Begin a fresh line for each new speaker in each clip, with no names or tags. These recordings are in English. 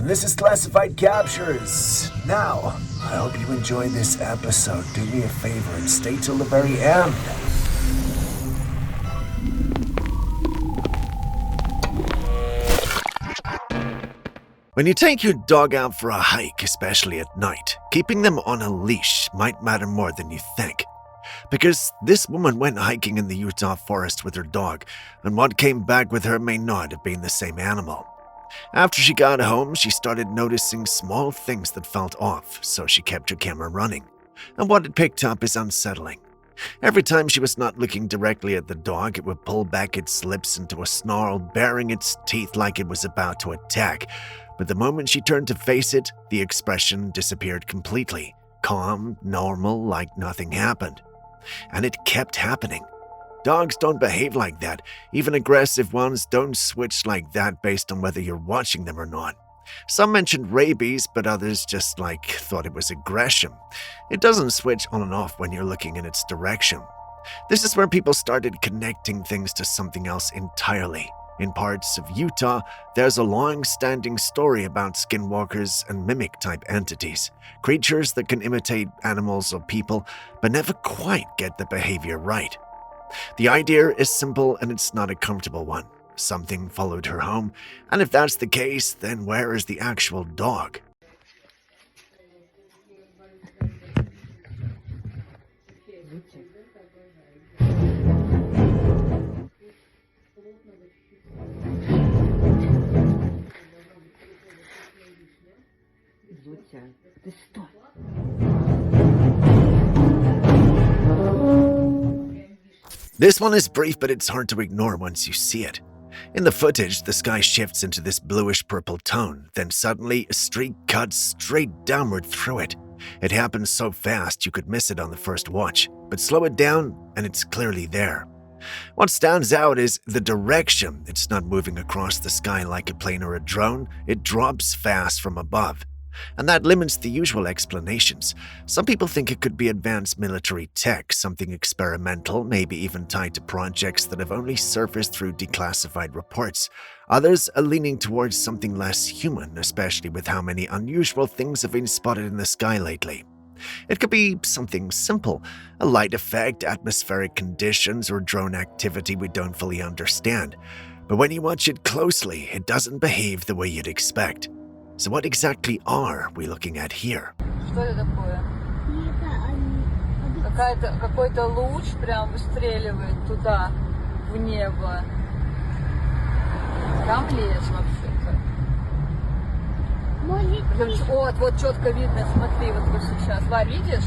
and this is Classified Captures. Now, I hope you enjoy this episode. Do me a favor and stay till the very end. When you take your dog out for a hike, especially at night, keeping them on a leash might matter more than you think. Because this woman went hiking in the Utah forest with her dog, and what came back with her may not have been the same animal. After she got home, she started noticing small things that felt off, so she kept her camera running. And what it picked up is unsettling. Every time she was not looking directly at the dog, it would pull back its lips into a snarl, baring its teeth like it was about to attack. But the moment she turned to face it, the expression disappeared completely. Calm, normal, like nothing happened. And it kept happening. Dogs don't behave like that. Even aggressive ones don't switch like that based on whether you're watching them or not. Some mentioned rabies, but others just thought it was aggression. It doesn't switch on and off when you're looking in its direction. This is where people started connecting things to something else entirely. In parts of Utah, there's a long-standing story about skinwalkers and mimic-type entities, creatures that can imitate animals or people, but never quite get the behavior right. The idea is simple and it's not a comfortable one. Something followed her home, and if that's the case, then where is the actual dog? This one is brief, but it's hard to ignore once you see it. In the footage, the sky shifts into this bluish-purple tone, then suddenly a streak cuts straight downward through it. It happens so fast you could miss it on the first watch, but slow it down and it's clearly there. What stands out is the direction. It's not moving across the sky like a plane or a drone, it drops fast from above. And that limits the usual explanations. Some people think it could be advanced military tech, something experimental, maybe even tied to projects that have only surfaced through declassified reports. Others are leaning towards something less human, especially with how many unusual things have been spotted in the sky lately. It could be something simple, a light effect, atmospheric conditions, or drone activity we don't fully understand. But when you watch it closely, it doesn't behave the way you'd expect. So what exactly are we looking at here?
Что это такое? Какой-то луч прям выстреливает туда, в небо. Там лес вообще-то. Вот четко видно, смотри, вот сейчас. Варь, видишь?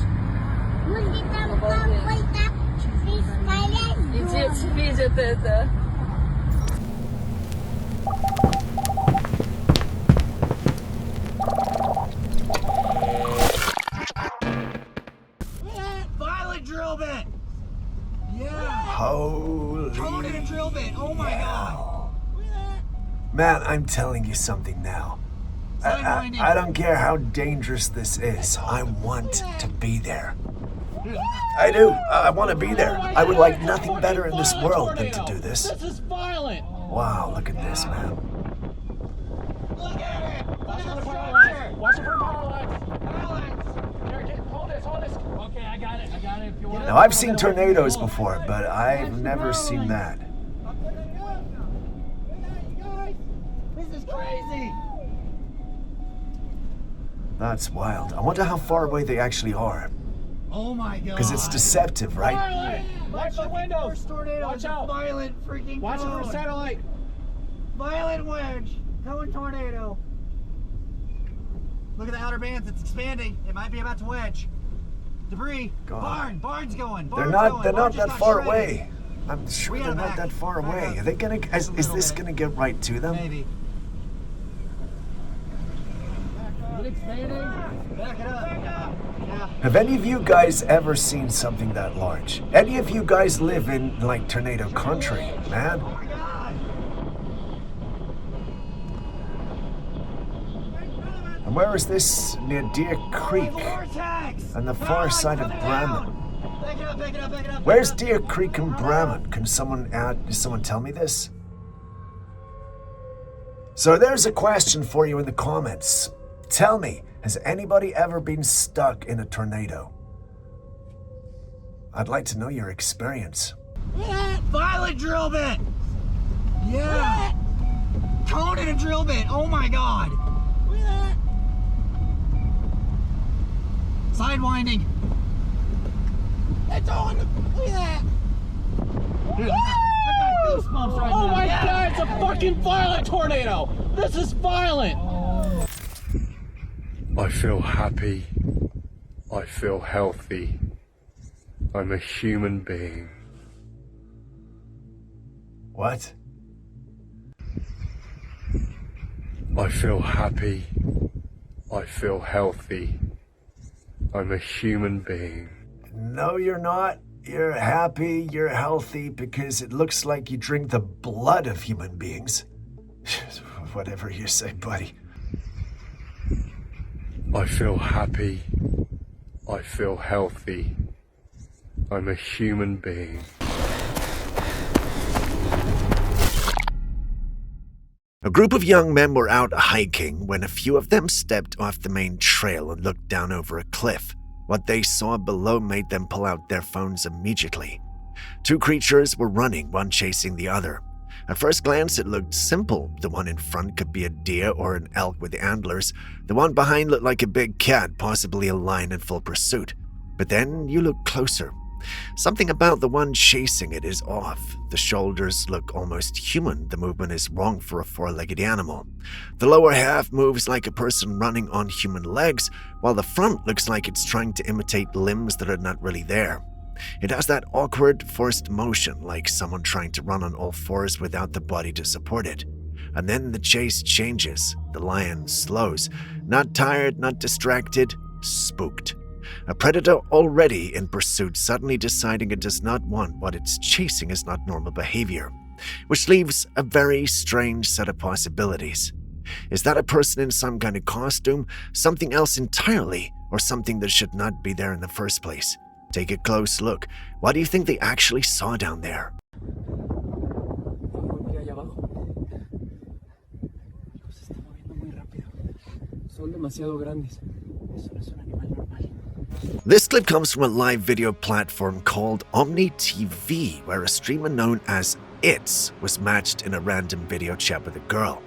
И дети видят это.
Drill bit! Yeah!
Holy...
Conan drill bit! Oh my god!
Man, I'm telling you something now. I don't care how dangerous this is. I want to be there. I do. I want to be there. I would like nothing better in this world than to do this.
This is violent!
Wow, look at this, man.
Look at it! Look at the structure! Watch it for power lines! Hold this! Okay, I got it. If you want.
Now, I've seen tornadoes before, but I've never seen that.
This is crazy!
That's wild. I wonder how far away they actually are.
Oh my god.
Because it's deceptive, right?
Violent! Watch the windows! Tornado!
Watch out!
Violent freaking
Watch it for satellite!
Violent wedge! Going tornado! Look at the outer bands, it's expanding. It might be about to wedge. Debris.
God.
Barn's going.
They're not that far away. I'm sure they're not that far away. Are they gonna? Is this gonna get right to them?
Maybe. Is it expanding? Back it up. Yeah.
Have any of you guys ever seen something that large? Any of you guys live in tornado country, man?
Oh my god!
And where is this? Near Deer Creek, on the far side of Bramman.
Back it up.
Where's Deer Creek and Bramman? Can someone tell me this? So there's a question for you in the comments. Tell me, has anybody ever been stuck in a tornado? I'd like to know your experience.
Violet drill bit! Yeah! Cone and a drill bit, oh my god! Look at that! Sidewinding! It's on! Look at that! Dude, I got goosebumps right now. Oh my god, it's a fucking violent tornado! This is violent!
I feel happy. I feel healthy. I'm a human being.
What?
I feel happy. I feel healthy. I'm a human being.
No, you're not. You're happy, you're healthy, because it looks like you drink the blood of human beings. Whatever you say, buddy.
I feel happy. I feel healthy. I'm a human being.
A group of young men were out hiking when a few of them stepped off the main trail and looked down over a cliff. What they saw below made them pull out their phones immediately. Two creatures were running, one chasing the other. At first glance, it looked simple. The one in front could be a deer or an elk with antlers. The one behind looked like a big cat, possibly a lion in full pursuit. But then you look closer. Something about the one chasing it is off. The shoulders look almost human. The movement is wrong for a four-legged animal. The lower half moves like a person running on human legs, while the front looks like it's trying to imitate limbs that are not really there. It has that awkward, forced motion, like someone trying to run on all fours without the body to support it. And then the chase changes. The lion slows. Not tired, not distracted, spooked. A predator already in pursuit suddenly deciding it does not want what it's chasing is not normal behavior, which leaves a very strange set of possibilities. Is that a person in some kind of costume, something else entirely, or something that should not be there in the first place? Take a close look. What do you think they actually saw down there? This clip comes from a live video platform called Omni TV, where a streamer known as It's was matched in a random video chat with a girl.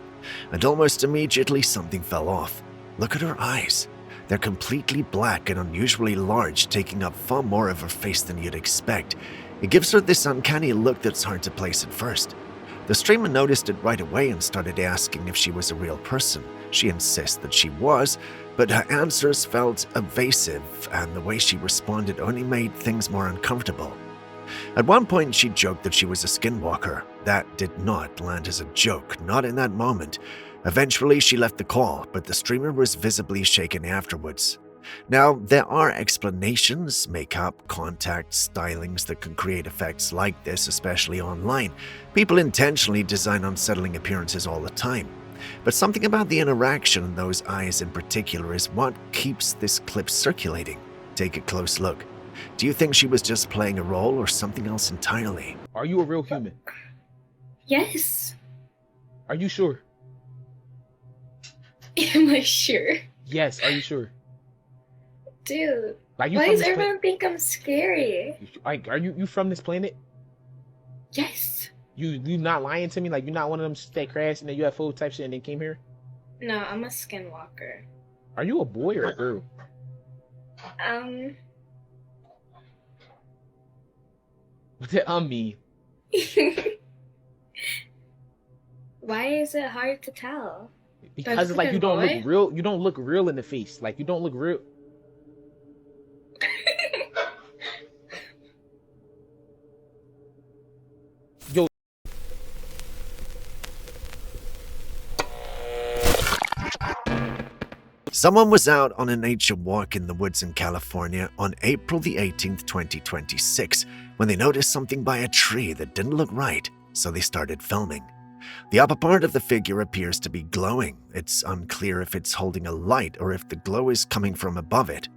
And almost immediately something fell off. Look at her eyes. They're completely black and unusually large, taking up far more of her face than you'd expect. It gives her this uncanny look that's hard to place at first. The streamer noticed it right away and started asking if she was a real person. She insists that she was, but her answers felt evasive, and the way she responded only made things more uncomfortable. At one point, she joked that she was a skinwalker. That did not land as a joke, not in that moment. Eventually, she left the call, but the streamer was visibly shaken afterwards. Now, there are explanations, makeup, contact, stylings that can create effects like this, especially online. People intentionally design unsettling appearances all the time. But something about the interaction in those eyes in particular is what keeps this clip circulating. Take a close look. Do you think she was just playing a role or something else entirely?
Are you a real human?
Yes.
Are you sure?
Am I sure?
Yes, are you sure?
Dude,
Like you
why
from
does
this
everyone think I'm scary?
Like, are you from this planet?
Yes.
You not lying to me? Like, you're not one of them that crashed in the UFO type shit and then came here?
No, I'm a skinwalker.
Are you a boy or a girl? What's that mean?
Why is it hard to tell?
Because it's like you don't look real. You don't look real in the face. Like you don't look real. Yo.
Someone was out on a nature walk in the woods in California on April the 18th, 2026, when they noticed something by a tree that didn't look right, so they started filming. The upper part of the figure appears to be glowing. It's unclear if it's holding a light or if the glow is coming from above it.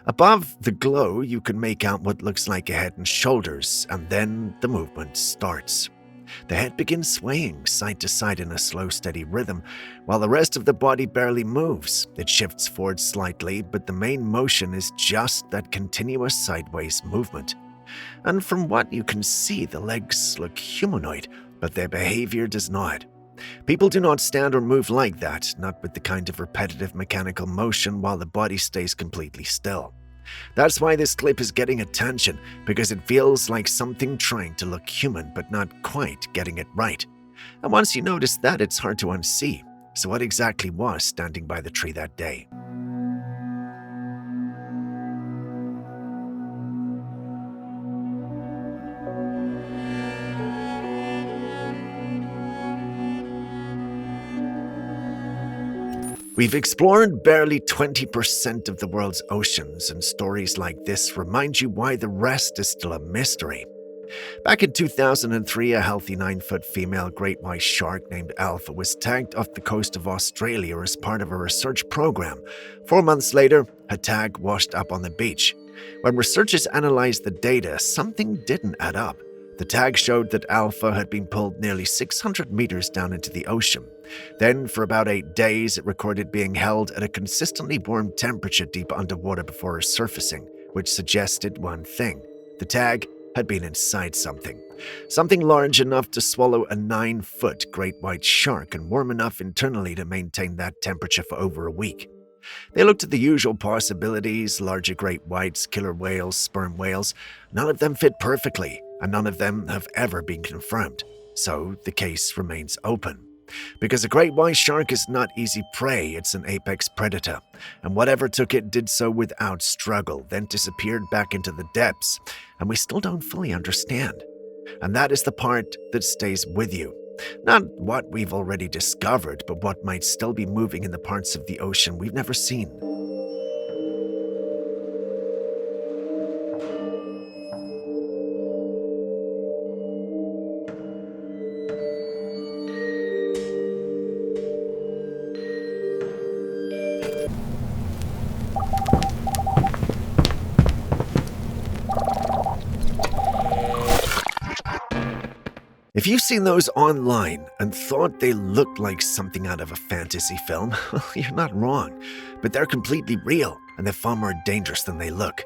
Above the glow, you can make out what looks like a head and shoulders, and then the movement starts. The head begins swaying side to side in a slow, steady rhythm, while the rest of the body barely moves. It shifts forward slightly, but the main motion is just that continuous sideways movement. And from what you can see, the legs look humanoid, but their behavior does not. People do not stand or move like that, not with the kind of repetitive mechanical motion while the body stays completely still. That's why this clip is getting attention, because it feels like something trying to look human but not quite getting it right. And once you notice that, it's hard to unsee. So what exactly was standing by the tree that day? We've explored barely 20% of the world's oceans, and stories like this remind you why the rest is still a mystery. Back in 2003, a healthy 9-foot female great white shark named Alpha was tagged off the coast of Australia as part of a research program. 4 months later, her tag washed up on the beach. When researchers analyzed the data, something didn't add up. The tag showed that Alpha had been pulled nearly 600 meters down into the ocean. Then, for about 8 days, it recorded being held at a consistently warm temperature deep underwater before resurfacing, which suggested one thing. The tag had been inside something. Something large enough to swallow a 9-foot great white shark and warm enough internally to maintain that temperature for over a week. They looked at the usual possibilities: larger great whites, killer whales, sperm whales. None of them fit perfectly, and none of them have ever been confirmed. So the case remains open. Because a great white shark is not easy prey, it's an apex predator, and whatever took it did so without struggle, then disappeared back into the depths, and we still don't fully understand. And that is the part that stays with you. Not what we've already discovered, but what might still be moving in the parts of the ocean we've never seen. If you've seen those online and thought they looked like something out of a fantasy film, well, you're not wrong. But they're completely real, and they're far more dangerous than they look.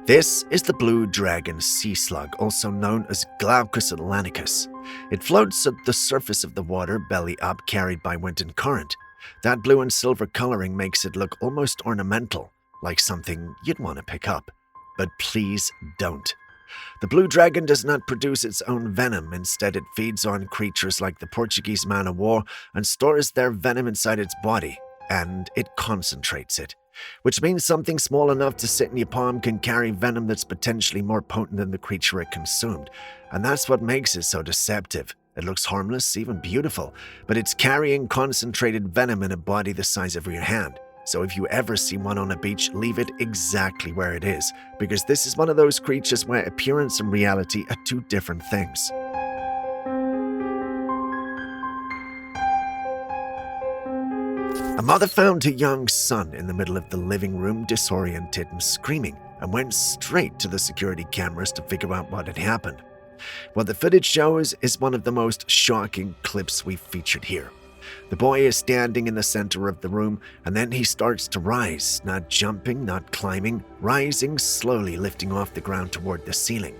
This is the blue dragon sea slug, also known as Glaucus atlanticus. It floats at the surface of the water, belly up, carried by wind and current. That blue and silver coloring makes it look almost ornamental, like something you'd want to pick up. But please don't. The blue dragon does not produce its own venom. Instead, it feeds on creatures like the Portuguese man-o'-war and stores their venom inside its body, and it concentrates it, which means something small enough to sit in your palm can carry venom that's potentially more potent than the creature it consumed. And that's what makes it so deceptive. It looks harmless, even beautiful, but it's carrying concentrated venom in a body the size of your hand. So if you ever see one on a beach, leave it exactly where it is, because this is one of those creatures where appearance and reality are two different things. A mother found her young son in the middle of the living room, disoriented and screaming, and went straight to the security cameras to figure out what had happened. What the footage shows is one of the most shocking clips we've featured here. The boy is standing in the center of the room, and then he starts to rise, not jumping, not climbing, rising slowly, lifting off the ground toward the ceiling.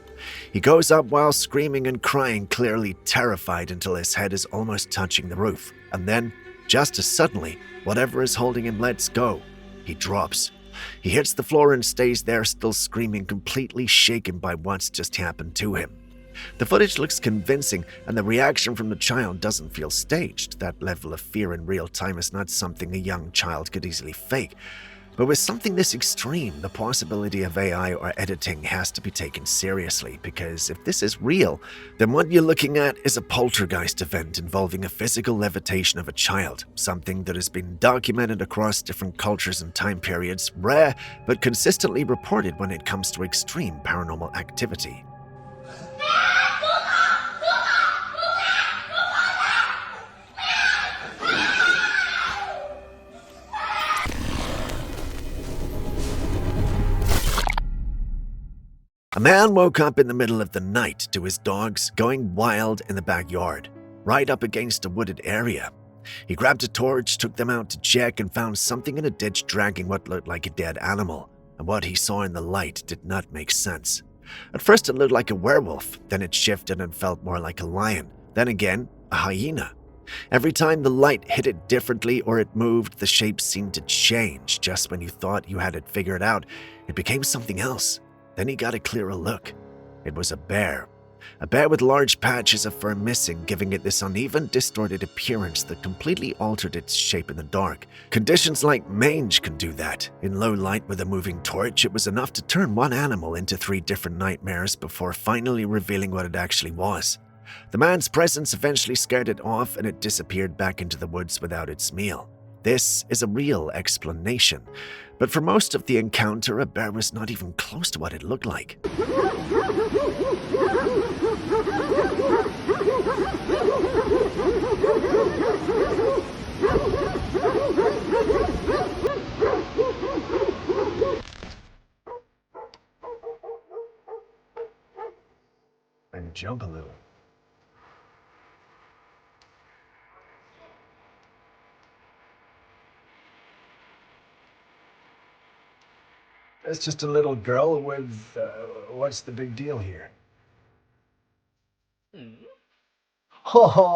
He goes up while screaming and crying, clearly terrified, until his head is almost touching the roof. And then, just as suddenly, whatever is holding him lets go. He drops. He hits the floor and stays there, still screaming, completely shaken by what's just happened to him. The footage looks convincing, and the reaction from the child doesn't feel staged. That level of fear in real time is not something a young child could easily fake. But with something this extreme, the possibility of AI or editing has to be taken seriously, because if this is real, then what you're looking at is a poltergeist event involving a physical levitation of a child, something that has been documented across different cultures and time periods, rare but consistently reported when it comes to extreme paranormal activity. A man woke up in the middle of the night to his dogs going wild in the backyard, right up against a wooded area. He grabbed a torch, took them out to check, and found something in a ditch dragging what looked like a dead animal, and what he saw in the light did not make sense. At first it looked like a werewolf, then it shifted and felt more like a lion, then again a hyena. Every time the light hit it differently or it moved, the shape seemed to change. Just when you thought you had it figured out, it became something else. Then he got a clearer look. It was a bear. A bear with large patches of fur missing, giving it this uneven, distorted appearance that completely altered its shape in the dark. Conditions like mange can do that. In low light with a moving torch, it was enough to turn one animal into 3 different nightmares before finally revealing what it actually was. The man's presence eventually scared it off and it disappeared back into the woods without its meal. This is a real explanation, but for most of the encounter, a bear was not even close to what it looked like. And jump a little. It's just a little girl with, what's the big deal here? Oh,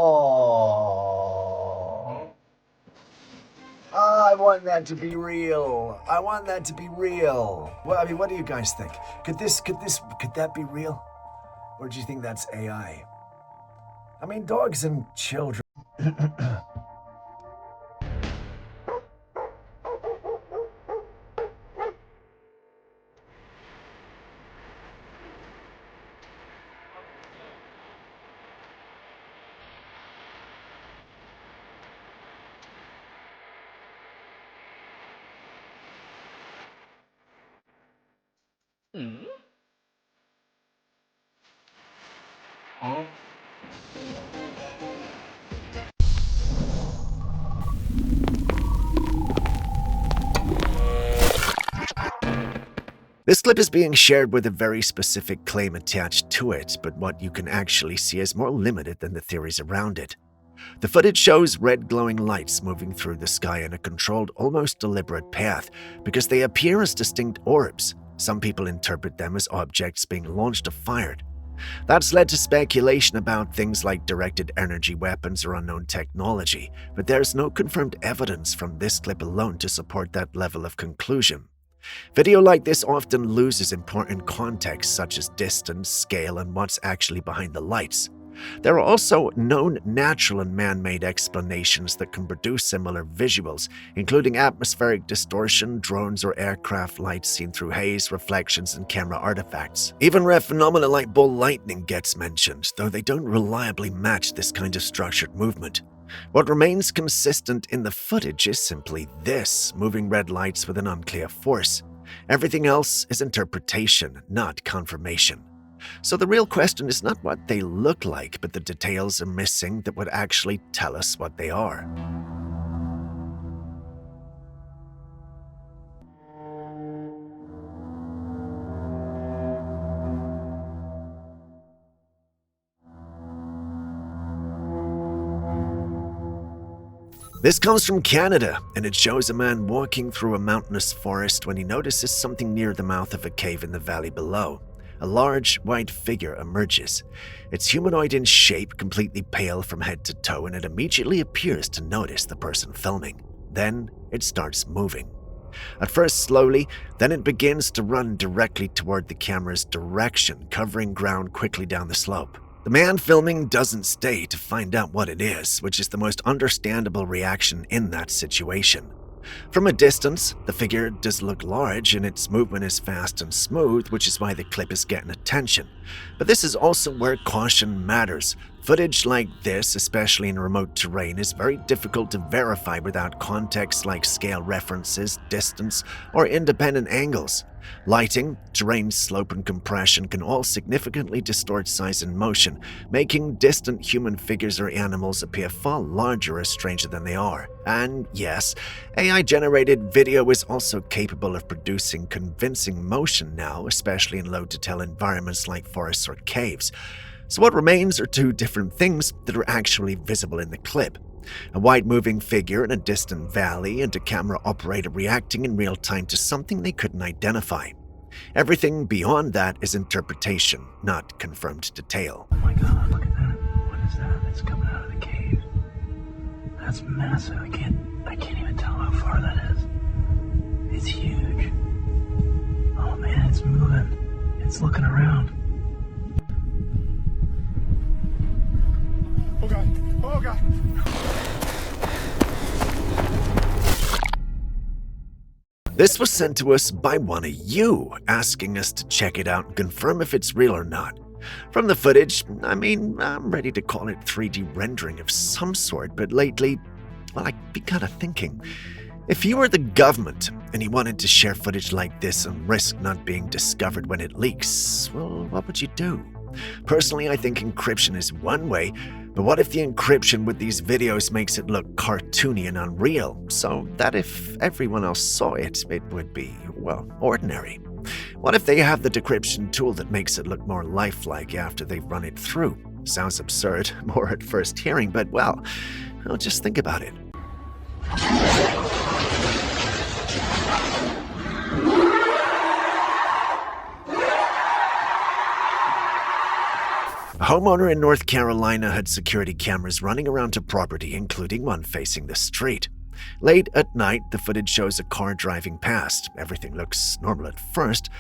I want that to be real. I want that to be real. Well, I mean, what do you guys think? Could that be real? Or do you think that's AI? I mean, dogs and children. This clip is being shared with a very specific claim attached to it, but what you can actually see is more limited than the theories around it. The footage shows red glowing lights moving through the sky in a controlled, almost deliberate path because they appear as distinct orbs. Some people interpret them as objects being launched or fired. That's led to speculation about things like directed energy weapons or unknown technology, but there's no confirmed evidence from this clip alone to support that level of conclusion. Video like this often loses important context such as distance, scale, and what's actually behind the lights. There are also known natural and man-made explanations that can produce similar visuals, including atmospheric distortion, drones or aircraft lights seen through haze, reflections, and camera artifacts. Even rare phenomena like ball lightning gets mentioned, though they don't reliably match this kind of structured movement. What remains consistent in the footage is simply this: moving red lights with an unclear force. Everything else is interpretation, not confirmation. So the real question is not what they look like, but the details are missing that would actually tell us what they are. This comes from Canada, and it shows a man walking through a mountainous forest when he notices something near the mouth of a cave in the valley below. A large, white figure emerges. It's humanoid in shape, completely pale from head to toe, and it immediately appears to notice the person filming. Then it starts moving. At first slowly, then it begins to run directly toward the camera's direction, covering ground quickly down the slope. The man filming doesn't stay to find out what it is, which is the most understandable reaction in that situation. From a distance, the figure does look large and its movement is fast and smooth, which is why the clip is getting attention. But this is also where caution matters. Footage like this, especially in remote terrain, is very difficult to verify without context like scale references, distance, or independent angles. Lighting, terrain slope, and compression can all significantly distort size and motion, making distant human figures or animals appear far larger or stranger than they are. And yes, AI-generated video is also capable of producing convincing motion now, especially in low-detail environments like forests or caves. So what remains are two different things that are actually visible in the clip. A wide moving figure in a distant valley and a camera operator reacting in real time to something they couldn't identify. Everything beyond that is interpretation, not confirmed detail.
Oh my god, look at that. What is that? It's coming out of the cave. That's massive. I can't even tell how far that is. It's huge. Oh man, it's moving. It's looking around. Oh god. Oh god.
This was sent to us by one of you, asking us to check it out and confirm if it's real or not. From the footage, I'm ready to call it 3D rendering of some sort, but lately, well, I've been kind of thinking. If you were the government and you wanted to share footage like this and risk not being discovered when it leaks, well, what would you do? Personally, I think encryption is one way, but what if the encryption with these videos makes it look cartoony and unreal, so that if everyone else saw it, it would be, well, ordinary? What if they have the decryption tool that makes it look more lifelike after they've run it through? Sounds absurd, more at first hearing, but well, just think about it. A homeowner in North Carolina had security cameras running around her property, including one facing the street. Late at night, the footage shows a car driving past. Everything looks normal at first,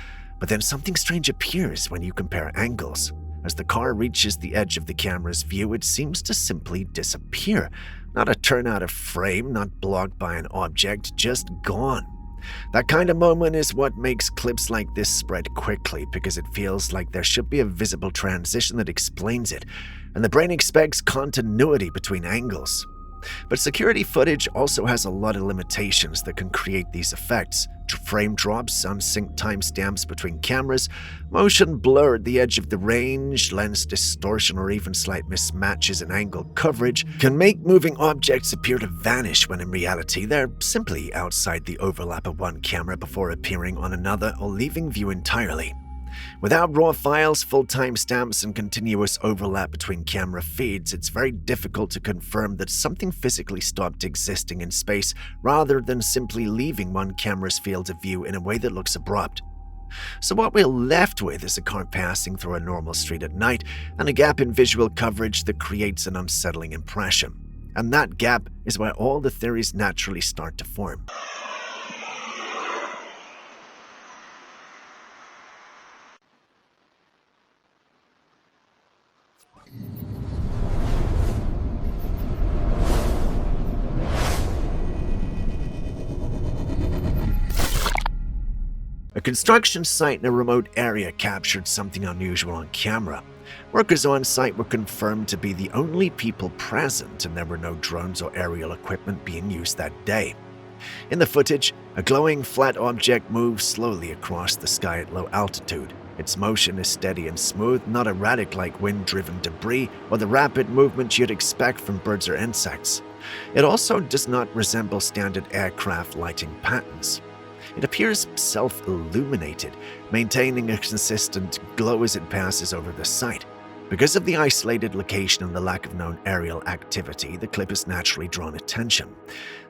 but then something strange appears when you compare angles. As the car reaches the edge of the camera's view, it seems to simply disappear. Not a turn out of frame, not blocked by an object, just gone. That kind of moment is what makes clips like this spread quickly, because it feels like there should be a visible transition that explains it, and the brain expects continuity between angles. But security footage also has a lot of limitations that can create these effects. Frame drops, unsynced timestamps between cameras, motion blur at the edge of the range, lens distortion, or even slight mismatches in angle coverage can make moving objects appear to vanish when in reality they're simply outside the overlap of one camera before appearing on another or leaving view entirely. Without raw files, full timestamps, and continuous overlap between camera feeds, it's very difficult to confirm that something physically stopped existing in space rather than simply leaving one camera's field of view in a way that looks abrupt. So what we're left with is a car passing through a normal street at night and a gap in visual coverage that creates an unsettling impression. And that gap is where all the theories naturally start to form. A construction site in a remote area captured something unusual on camera. Workers on site were confirmed to be the only people present, and there were no drones or aerial equipment being used that day. In the footage, a glowing flat object moves slowly across the sky at low altitude. Its motion is steady and smooth, not erratic like wind-driven debris or the rapid movement you'd expect from birds or insects. It also does not resemble standard aircraft lighting patterns. It appears self-illuminated, maintaining a consistent glow as it passes over the site. Because of the isolated location and the lack of known aerial activity, the clip has naturally drawn attention.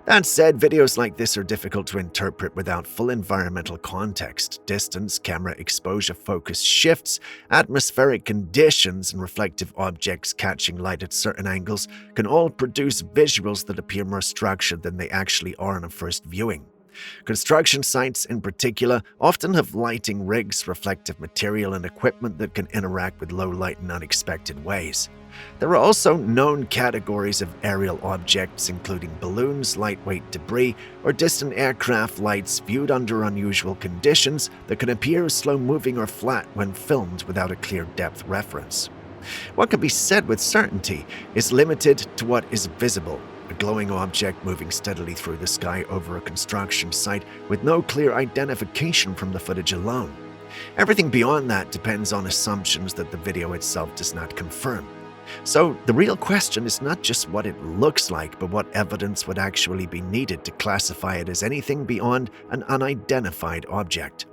That said, videos like this are difficult to interpret without full environmental context. Distance, camera exposure, focus shifts, atmospheric conditions, and reflective objects catching light at certain angles can all produce visuals that appear more structured than they actually are on a first viewing. Construction sites, in particular, often have lighting rigs, reflective material, and equipment that can interact with low light in unexpected ways. There are also known categories of aerial objects, including balloons, lightweight debris, or distant aircraft lights viewed under unusual conditions that can appear slow-moving or flat when filmed without a clear depth reference. What can be said with certainty is limited to what is visible, a glowing object moving steadily through the sky over a construction site with no clear identification from the footage alone. Everything beyond that depends on assumptions that the video itself does not confirm. So the real question is not just what it looks like, but what evidence would actually be needed to classify it as anything beyond an unidentified object.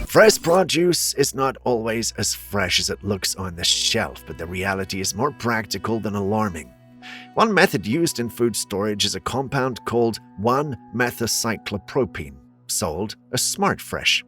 Fresh produce is not always as fresh as it looks on the shelf, but the reality is more practical than alarming. One method used in food storage is a compound called 1-methocyclopropene, sold as Smart Fresh.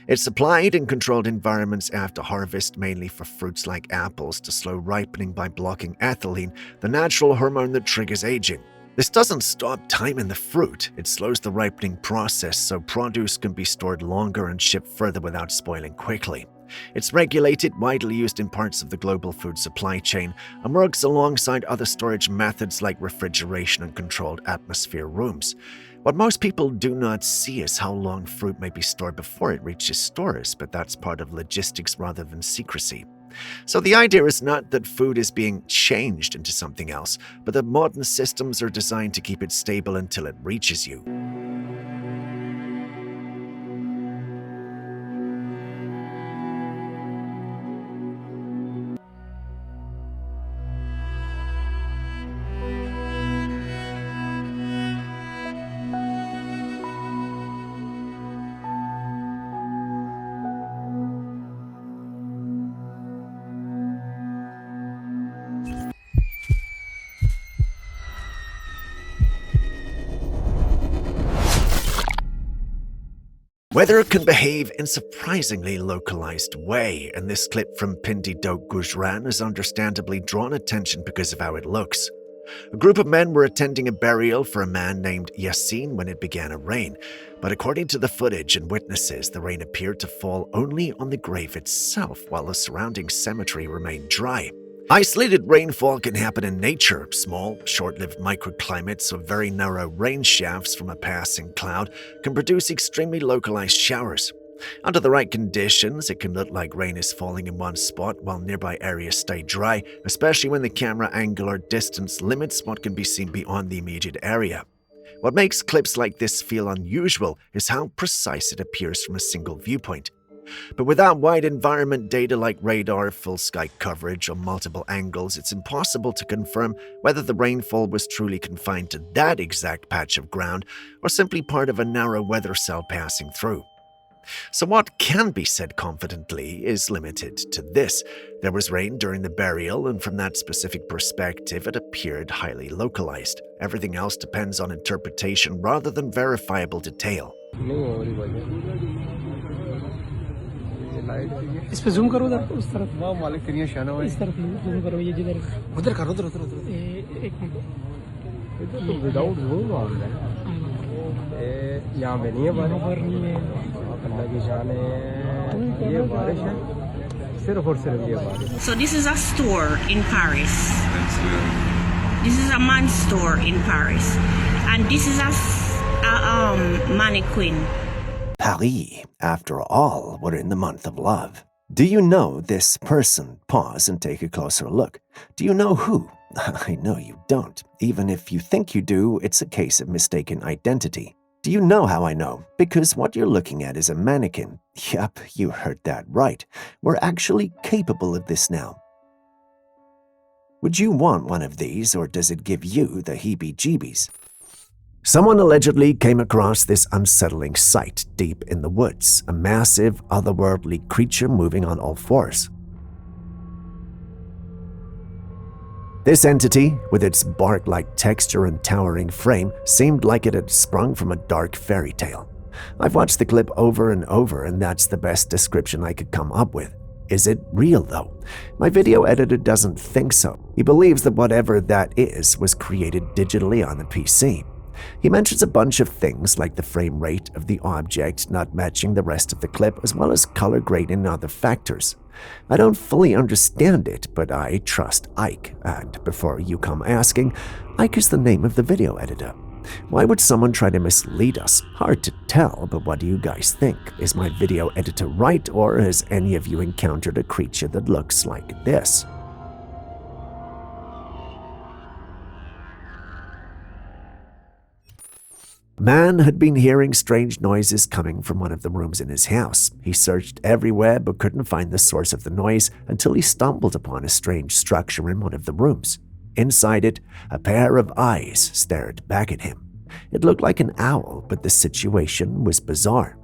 It's applied in controlled environments after harvest, mainly for fruits like apples, to slow ripening by blocking ethylene, the natural hormone that triggers aging. This doesn't stop time in the fruit, it slows the ripening process so produce can be stored longer and shipped further without spoiling quickly. It's regulated, widely used in parts of the global food supply chain, and works alongside other storage methods like refrigeration and controlled atmosphere rooms. What most people do not see is how long fruit may be stored before it reaches stores, but that's part of logistics rather than secrecy. So the idea is not that food is being changed into something else, but that modern systems are designed to keep it stable until it reaches you. Weather can behave in surprisingly localized way, and this clip from Pindi Dok Gujran has understandably drawn attention because of how it looks. A group of men were attending a burial for a man named Yassin when it began to rain, but according to the footage and witnesses, the rain appeared to fall only on the grave itself, while the surrounding cemetery remained dry. Isolated rainfall can happen in nature. Small, short-lived microclimates of very narrow rain shafts from a passing cloud can produce extremely localized showers. Under the right conditions, it can look like rain is falling in one spot while nearby areas stay dry, especially when the camera angle or distance limits what can be seen beyond the immediate area. What makes clips like this feel unusual is how precise it appears from a single viewpoint. But without wide environment data like radar, full sky coverage, or multiple angles, it's impossible to confirm whether the rainfall was truly confined to that exact patch of ground or simply part of a narrow weather cell passing through. So what can be said confidently is limited to this. There was rain during the burial, and from that specific perspective, it appeared highly localized. Everything else depends on interpretation rather than verifiable detail.
इस पे zoom करो उधर उस तरफ वाह मालिक तेरी शान है इस तरफ जूम करो ये जिधर उधर करो उधर उधर उधर एक मिनट इधर तो विदाउट जूम आ रहा है यहाँ पे नहीं है बारिश नहीं है अल्लाह की शान है ये बारिश है सिर्फ और सिर्फ ये बारिश.
So this is a store in Paris. This is a man's store in Paris, and this is a mannequin.
Paris, after all, we're in the month of love. Do you know this person? Pause and take a closer look. Do you know who? I know you don't. Even if you think you do, it's a case of mistaken identity. Do you know how I know? Because what you're looking at is a mannequin. Yup, you heard that right. We're actually capable of this now. Would you want one of these, or does it give you the heebie-jeebies? Someone allegedly came across this unsettling sight deep in the woods, a massive, otherworldly creature moving on all fours. This entity, with its bark-like texture and towering frame, seemed like it had sprung from a dark fairy tale. I've watched the clip over and over, and that's the best description I could come up with. Is it real, though? My video editor doesn't think so. He believes that whatever that is was created digitally on the PC. He mentions a bunch of things like the frame rate of the object not matching the rest of the clip, as well as color grading and other factors. I don't fully understand it, but I trust Ike, and before you come asking, Ike is the name of the video editor. Why would someone try to mislead us? Hard to tell, but what do you guys think? Is my video editor right, or has any of you encountered a creature that looks like this? Man had been hearing strange noises coming from one of the rooms in his house. He searched everywhere but couldn't find the source of the noise until he stumbled upon a strange structure in one of the rooms. Inside it, a pair of eyes stared back at him. It looked like an owl, but the situation was bizarre.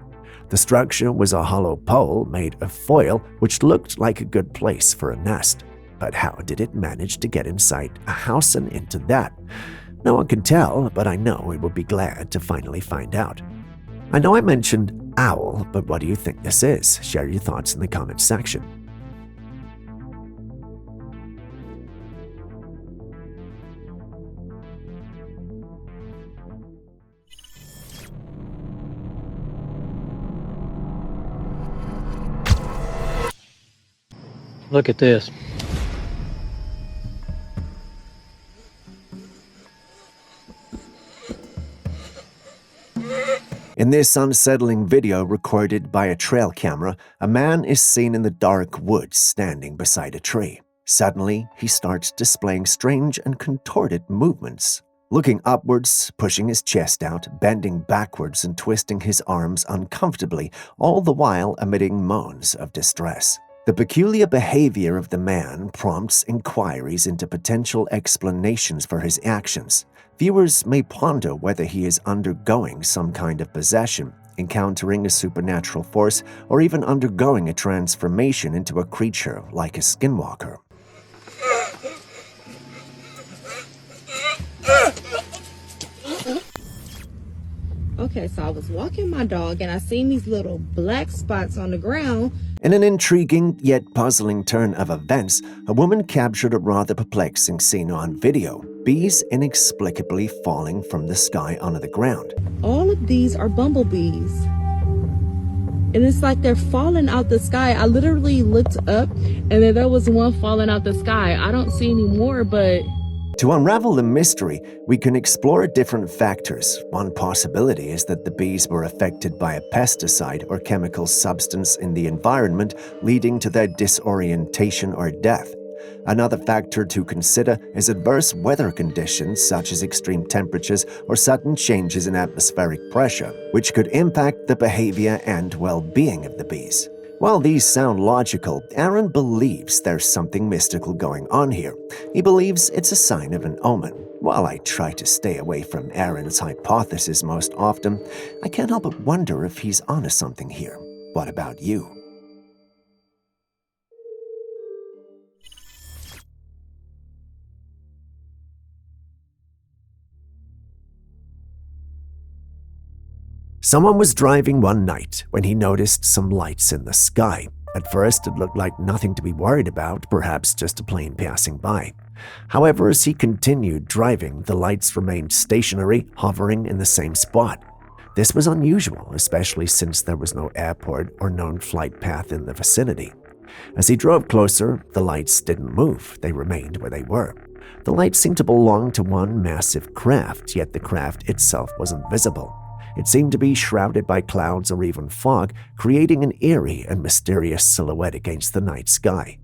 The structure was a hollow pole made of foil, which looked like a good place for a nest. But how did it manage to get inside a house and into that? No one can tell, but I know we will be glad to finally find out. I know I mentioned owl, but what do you think this is? Share your thoughts in the comments section.
Look at this.
In this unsettling video recorded by a trail camera, a man is seen in the dark woods standing beside a tree. Suddenly, he starts displaying strange and contorted movements. Looking upwards, pushing his chest out, bending backwards and twisting his arms uncomfortably, all the while emitting moans of distress. The peculiar behavior of the man prompts inquiries into potential explanations for his actions. Viewers may ponder whether he is undergoing some kind of possession, encountering a supernatural force, or even undergoing a transformation into a creature like a skinwalker.
Okay, so I was walking my dog and I seen these little black spots on the ground.
In an intriguing yet puzzling turn of events, a woman captured a rather perplexing scene on video. Bees inexplicably falling from the sky onto the ground.
All of these are bumblebees. And it's like they're falling out the sky. I literally looked up and then there was one falling out the sky. I don't see any more, but...
To unravel the mystery, we can explore different factors. One possibility is that the bees were affected by a pesticide or chemical substance in the environment, leading to their disorientation or death. Another factor to consider is adverse weather conditions such as extreme temperatures or sudden changes in atmospheric pressure, which could impact the behavior and well-being of the bees. While these sound logical, Aaron believes there's something mystical going on here. He believes it's a sign of an omen. While I try to stay away from Aaron's hypothesis most often, I can't help but wonder if he's onto something here. What about you? Someone was driving one night when he noticed some lights in the sky. At first, it looked like nothing to be worried about, perhaps just a plane passing by. However, as he continued driving, the lights remained stationary, hovering in the same spot. This was unusual, especially since there was no airport or known flight path in the vicinity. As he drove closer, the lights didn't move, they remained where they were. The lights seemed to belong to one massive craft, yet the craft itself wasn't visible. It seemed to be shrouded by clouds or even fog, creating an eerie and mysterious silhouette against the night sky.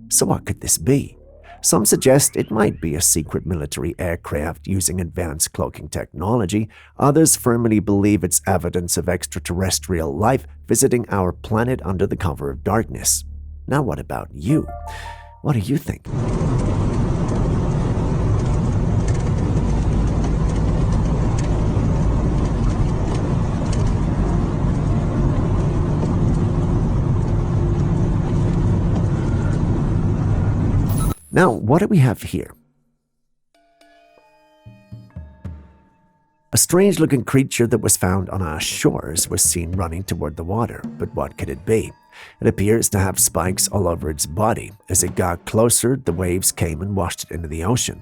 So what could this be? Some suggest it might be a secret military aircraft using advanced cloaking technology. Others firmly believe it's evidence of extraterrestrial life visiting our planet under the cover of darkness. Now what about you? What do you think? Now, what do we have here? A strange-looking creature that was found on our shores was seen running toward the water, but what could it be? It appears to have spikes all over its body. As it got closer, the waves came and washed it into the ocean.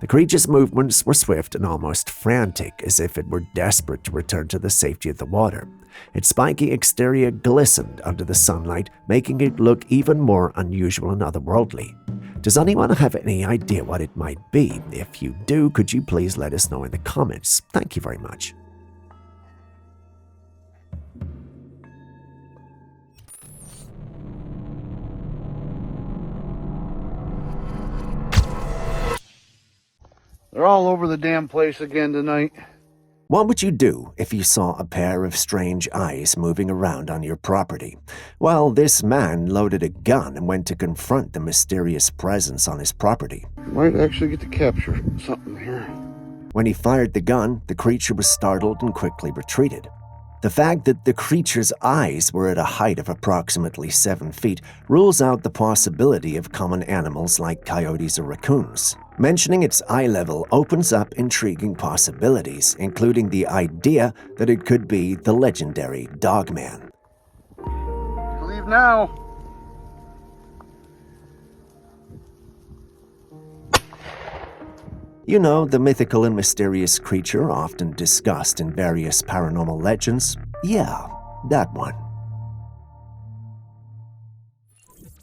The creature's movements were swift and almost frantic, as if it were desperate to return to the safety of the water. Its spiky exterior glistened under the sunlight, making it look even more unusual and otherworldly. Does anyone have any idea what it might be? If you do, could you please let us know in the comments? Thank you very much.
They're all over the damn place again tonight.
What would you do if you saw a pair of strange eyes moving around on your property? Well, this man loaded a gun and went to confront the mysterious presence on his property.
Might actually get to capture something here.
When he fired the gun, the creature was startled and quickly retreated. The fact that the creature's eyes were at a height of approximately 7 feet rules out the possibility of common animals like coyotes or raccoons. Mentioning its eye level opens up intriguing possibilities, including the idea that it could be the legendary Dogman.
Leave now.
You know, the mythical and mysterious creature often discussed in various paranormal legends? Yeah, that one.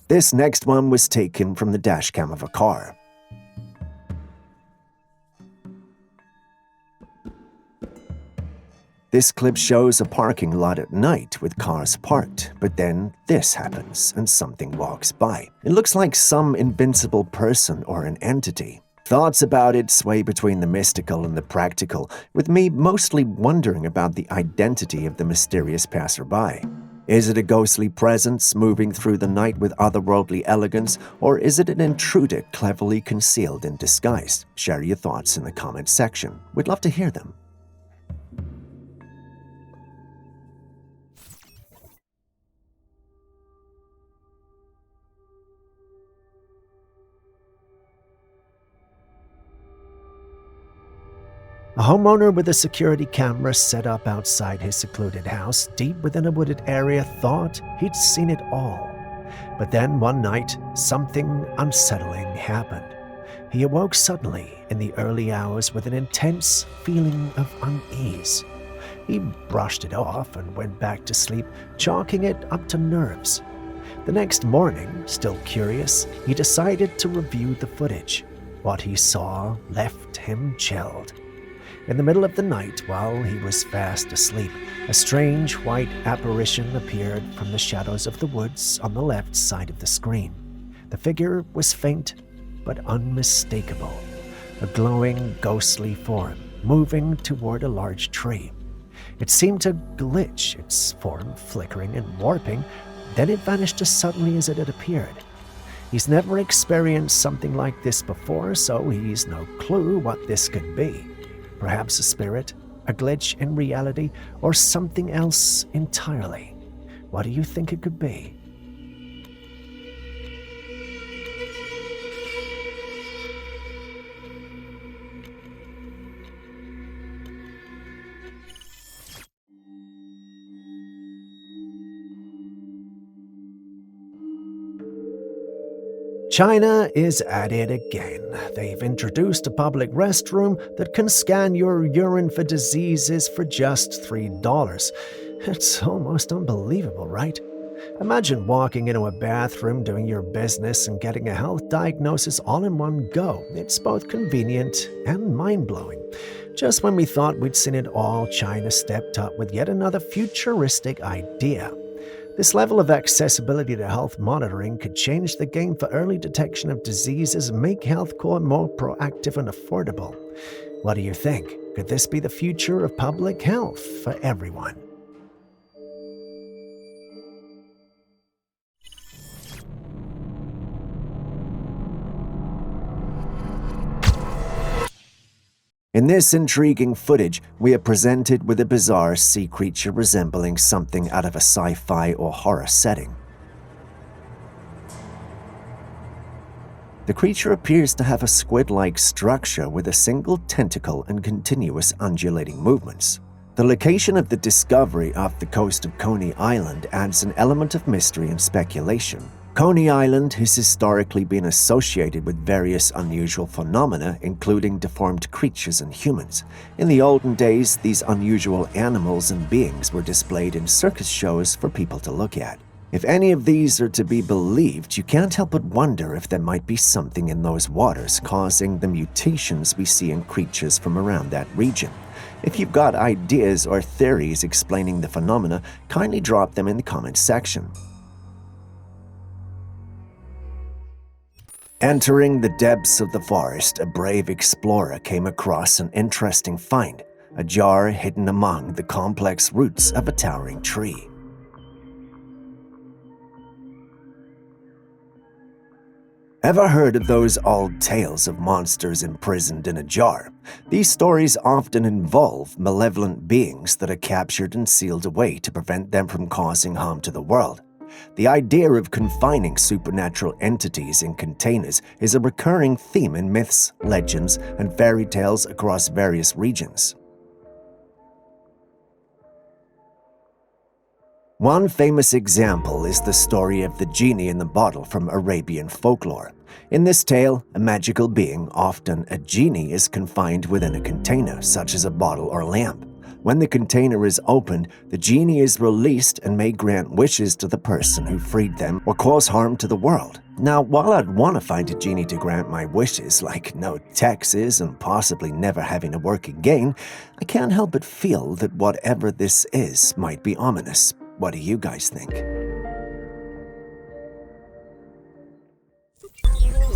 This next one was taken from the dashcam of a car. This clip shows a parking lot at night with cars parked, but then this happens and something walks by. It looks like some invincible person or an entity. Thoughts about it sway between the mystical and the practical, with me mostly wondering about the identity of the mysterious passerby. Is it a ghostly presence moving through the night with otherworldly elegance, or is it an intruder cleverly concealed in disguise? Share your thoughts in the comments section. We'd love to hear them. A homeowner with a security camera set up outside his secluded house, deep within a wooded area, thought he'd seen it all. But then one night, something unsettling happened. He awoke suddenly in the early hours with an intense feeling of unease. He brushed it off and went back to sleep, chalking it up to nerves. The next morning, still curious, he decided to review the footage. What he saw left him chilled. In the middle of the night, while he was fast asleep, a strange white apparition appeared from the shadows of the woods on the left side of the screen. The figure was faint but unmistakable, a glowing, ghostly form moving toward a large tree. It seemed to glitch, its form flickering and warping, then it vanished as suddenly as it had appeared. He's never experienced something like this before, so he's no clue what this could be. Perhaps a spirit, a glitch in reality, or something else entirely. What do you think it could be? China is at it again. They've introduced a public restroom that can scan your urine for diseases for just $3. It's almost unbelievable, right? Imagine walking into a bathroom, doing your business, and getting a health diagnosis all in one go. It's both convenient and mind-blowing. Just when we thought we'd seen it all, China stepped up with yet another futuristic idea. This level of accessibility to health monitoring could change the game for early detection of diseases and make healthcare more proactive and affordable. What do you think? Could this be the future of public health for everyone? In this intriguing footage, we are presented with a bizarre sea creature resembling something out of a sci-fi or horror setting. The creature appears to have a squid-like structure with a single tentacle and continuous undulating movements. The location of the discovery off the coast of Coney Island adds an element of mystery and speculation. Coney Island has historically been associated with various unusual phenomena, including deformed creatures and humans. In the olden days, these unusual animals and beings were displayed in circus shows for people to look at. If any of these are to be believed, you can't help but wonder if there might be something in those waters causing the mutations we see in creatures from around that region. If you've got ideas or theories explaining the phenomena, kindly drop them in the comments section. Entering the depths of the forest, a brave explorer came across an interesting find, a jar hidden among the complex roots of a towering tree. Ever heard of those old tales of monsters imprisoned in a jar? These stories often involve malevolent beings that are captured and sealed away to prevent them from causing harm to the world. The idea of confining supernatural entities in containers is a recurring theme in myths, legends, and fairy tales across various regions. One famous example is the story of the genie in the bottle from Arabian folklore. In this tale, a magical being, often a genie, is confined within a container, such as a bottle or lamp. When the container is opened, the genie is released and may grant wishes to the person who freed them or cause harm to the world. Now, while I'd want to find a genie to grant my wishes, like no taxes and possibly never having to work again, I can't help but feel that whatever this is might be ominous. What do you guys think?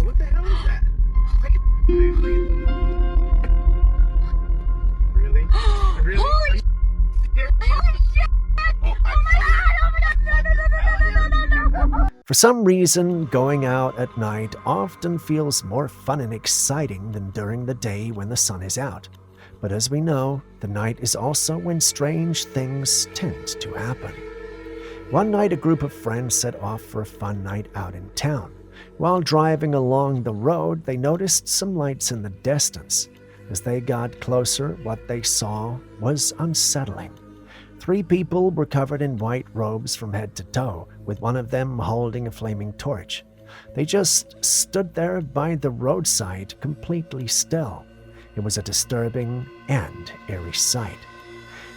What the hell is that? Really? Really? Holy shit! Holy shit! Oh my god!
For some reason, going out at night often feels more fun and exciting than during the day when the sun is out. But as we know, the night is also when strange things tend to happen. One night, a group of friends set off for a fun night out in town. While driving along the road, they noticed some lights in the distance. As they got closer, what they saw was unsettling. 3 people were covered in white robes from head to toe, with one of them holding a flaming torch. They just stood there by the roadside, completely still. It was a disturbing and eerie sight.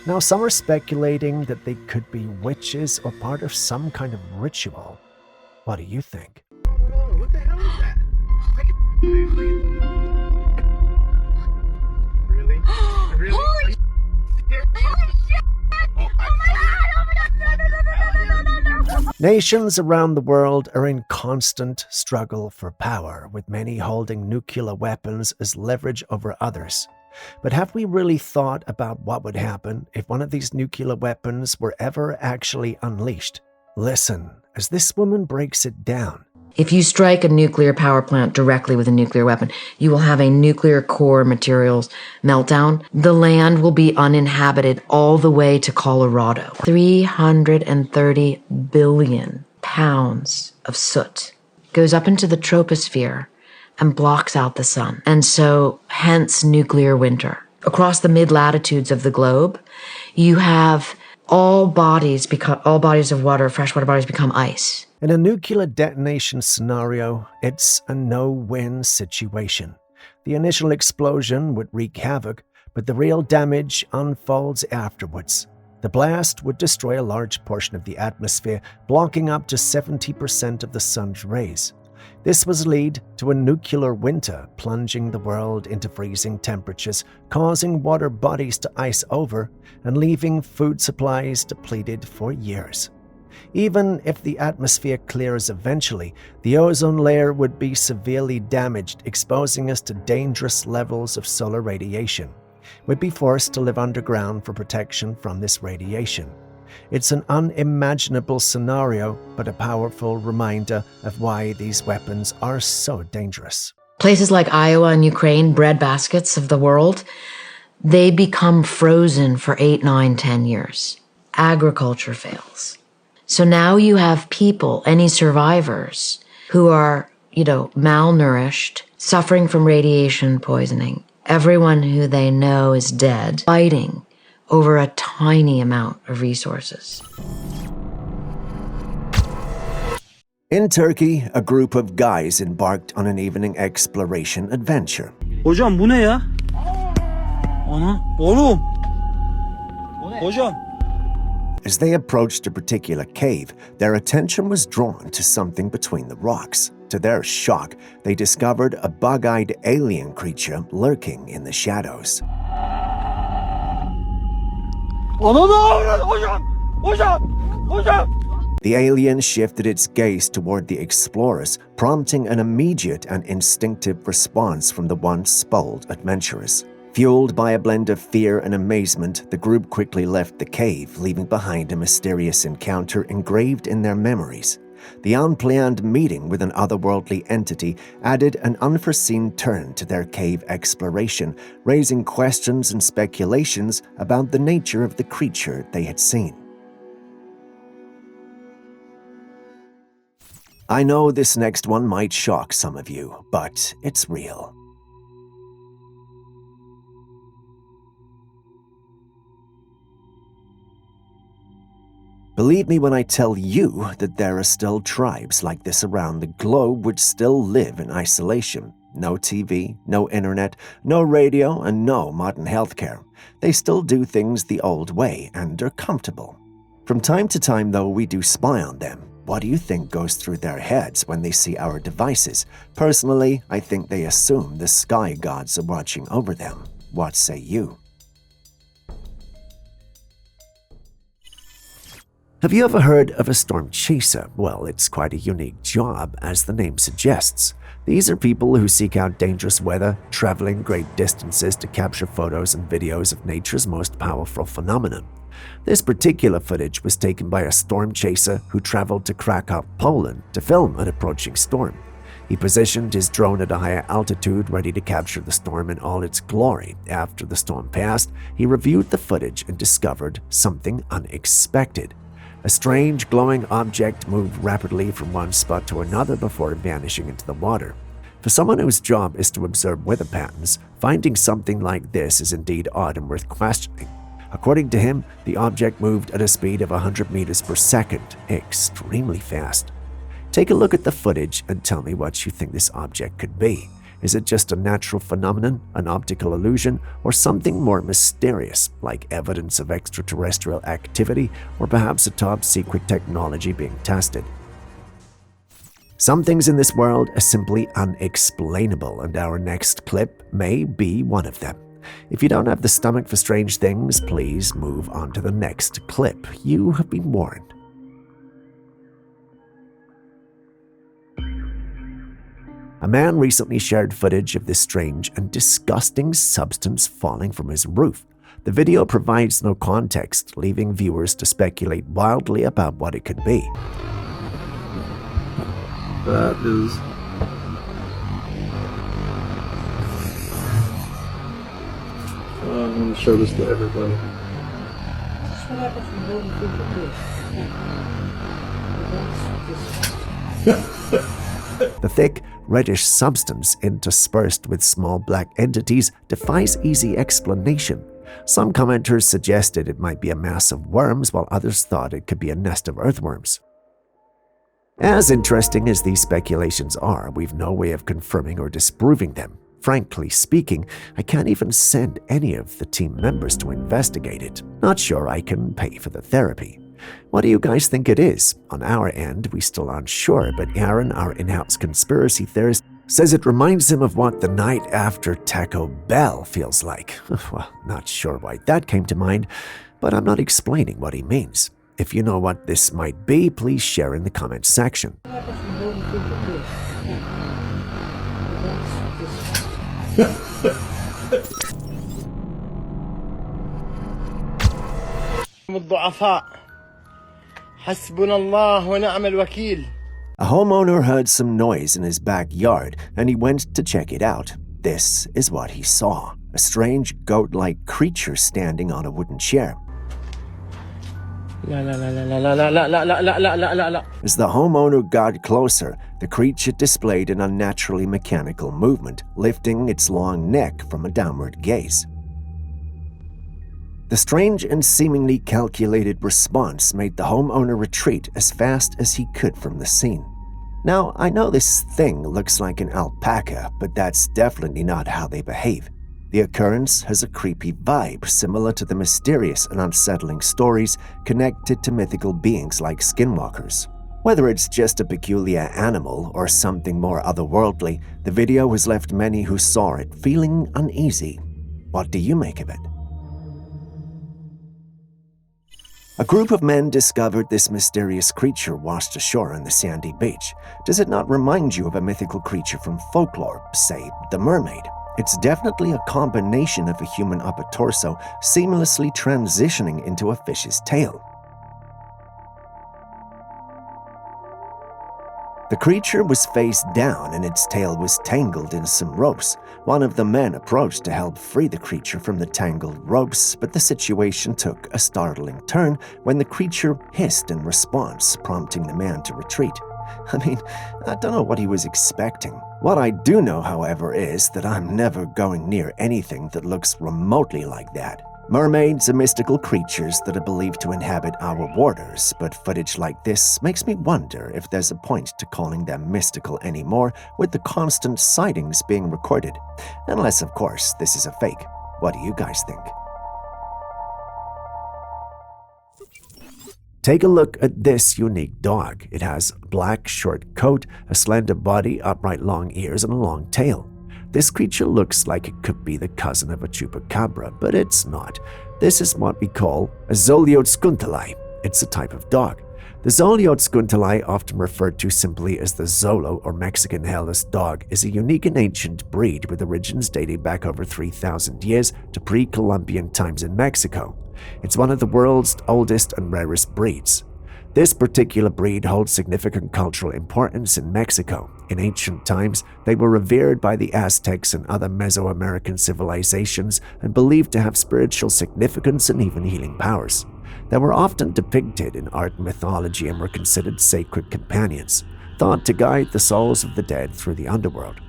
Now, some are speculating that they could be witches or part of some kind of ritual. What do you think?
What the hell is that? Really? Really? Holy shit! Holy shit! Oh my god!
Nations around the world are in constant struggle for power, with many holding nuclear weapons as leverage over others. But have we really thought about what would happen if one of these nuclear weapons were ever actually unleashed? Listen, as this woman breaks it down.
If you strike a nuclear power plant directly with a nuclear weapon, you will have a nuclear core materials meltdown. The land will be uninhabited all the way to Colorado. 330 billion pounds of soot goes up into the troposphere and blocks out the sun. And so, hence nuclear winter. Across the mid-latitudes of the globe, you have all bodies of water, freshwater bodies, become ice.
In a nuclear detonation scenario, it's a no-win situation. The initial explosion would wreak havoc, but the real damage unfolds afterwards. The blast would destroy a large portion of the atmosphere, blocking up to 70% of the sun's rays. This would lead to a nuclear winter, plunging the world into freezing temperatures, causing water bodies to ice over, and leaving food supplies depleted for years. Even if the atmosphere clears eventually, the ozone layer would be severely damaged, exposing us to dangerous levels of solar radiation. We'd be forced to live underground for protection from this radiation. It's an unimaginable scenario, but a powerful reminder of why these weapons are so dangerous.
Places like Iowa and Ukraine, bread baskets of the world, they become frozen for 8, 9, 10 years. Agriculture fails. So now you have people, any survivors, who are, malnourished, suffering from radiation poisoning. Everyone who they know is dead, fighting over a tiny amount of resources.
In Turkey, a group of guys embarked on an evening exploration adventure.
Hocam bu ne ya? Ana, oğlum. Hocam.
As they approached a particular cave, their attention was drawn to something between the rocks. To their shock, they discovered a bug-eyed alien creature lurking in the shadows. The alien shifted its gaze toward the explorers, prompting an immediate and instinctive response from the once bold adventurers. Fueled by a blend of fear and amazement, the group quickly left the cave, leaving behind a mysterious encounter engraved in their memories. The unplanned meeting with an otherworldly entity added an unforeseen turn to their cave exploration, raising questions and speculations about the nature of the creature they had seen. I know this next one might shock some of you, but it's real. Believe me when I tell you that there are still tribes like this around the globe which still live in isolation. No TV, no internet, no radio, and no modern healthcare. They still do things the old way and are comfortable. From time to time, though, we do spy on them. What do you think goes through their heads when they see our devices? Personally, I think they assume the sky gods are watching over them. What say you? Have you ever heard of a storm chaser? Well, it's quite a unique job, as the name suggests. These are people who seek out dangerous weather, traveling great distances to capture photos and videos of nature's most powerful phenomenon. This particular footage was taken by a storm chaser who traveled to Krakow, Poland, to film an approaching storm. He positioned his drone at a higher altitude, ready to capture the storm in all its glory. After the storm passed, he reviewed the footage and discovered something unexpected. A strange, glowing object moved rapidly from one spot to another before vanishing into the water. For someone whose job is to observe weather patterns, finding something like this is indeed odd and worth questioning. According to him, the object moved at a speed of 100 meters per second, extremely fast. Take a look at the footage and tell me what you think this object could be. Is it just a natural phenomenon, an optical illusion, or something more mysterious, like evidence of extraterrestrial activity, or perhaps a top-secret technology being tested? Some things in this world are simply unexplainable, and our next clip may be one of them. If you don't have the stomach for strange things, please move on to the next clip. You have been warned. A man recently shared footage of this strange and disgusting substance falling from his roof. The video provides no context, leaving viewers to speculate wildly about what it could be.
That is... I'm going to show this to everybody.
The thick, reddish substance interspersed with small black entities defies easy explanation. Some commenters suggested it might be a mass of worms, while others thought it could be a nest of earthworms. As interesting as these speculations are, we've no way of confirming or disproving them. Frankly speaking, I can't even send any of the team members to investigate it. Not sure I can pay for the therapy. What do you guys think it is? On our end, we still aren't sure, but Aaron, our in-house conspiracy theorist, says it reminds him of what the night after Taco Bell feels like. Well, not sure why that came to mind, but I'm not explaining what he means. If you know what this might be, please share in the comments section. A homeowner heard some noise in his backyard and he went to check it out. This is what he saw: a strange goat-like creature standing on a wooden chair. As the homeowner got closer, the creature displayed an unnaturally mechanical movement, lifting its long neck from a downward gaze. The strange and seemingly calculated response made the homeowner retreat as fast as he could from the scene. Now, I know this thing looks like an alpaca, but that's definitely not how they behave. The occurrence has a creepy vibe similar to the mysterious and unsettling stories connected to mythical beings like skinwalkers. Whether it's just a peculiar animal or something more otherworldly, the video has left many who saw it feeling uneasy. What do you make of it? A group of men discovered this mysterious creature washed ashore on the sandy beach. Does it not remind you of a mythical creature from folklore, say, the mermaid? It's definitely a combination of a human upper torso seamlessly transitioning into a fish's tail. The creature was face down and its tail was tangled in some ropes. One of the men approached to help free the creature from the tangled ropes, but the situation took a startling turn when the creature hissed in response, prompting the man to retreat. I mean, I don't know what he was expecting. What I do know, however, is that I'm never going near anything that looks remotely like that. Mermaids are mystical creatures that are believed to inhabit our waters, but footage like this makes me wonder if there's a point to calling them mystical anymore with the constant sightings being recorded. Unless, of course, this is a fake. What do you guys think? Take a look at this unique dog. It has a black short coat, a slender body, upright long ears, and a long tail. This creature looks like it could be the cousin of a chupacabra, but it's not. This is what we call a Zoliotskuntali. It's a type of dog. The Zoliotskuntali, often referred to simply as the Zolo or Mexican hairless dog, is a unique and ancient breed with origins dating back over 3,000 years to pre-Columbian times in Mexico. It's one of the world's oldest and rarest breeds. This particular breed holds significant cultural importance in Mexico. In ancient times, they were revered by the Aztecs and other Mesoamerican civilizations and believed to have spiritual significance and even healing powers. They were often depicted in art and mythology and were considered sacred companions, thought to guide the souls of the dead through the underworld.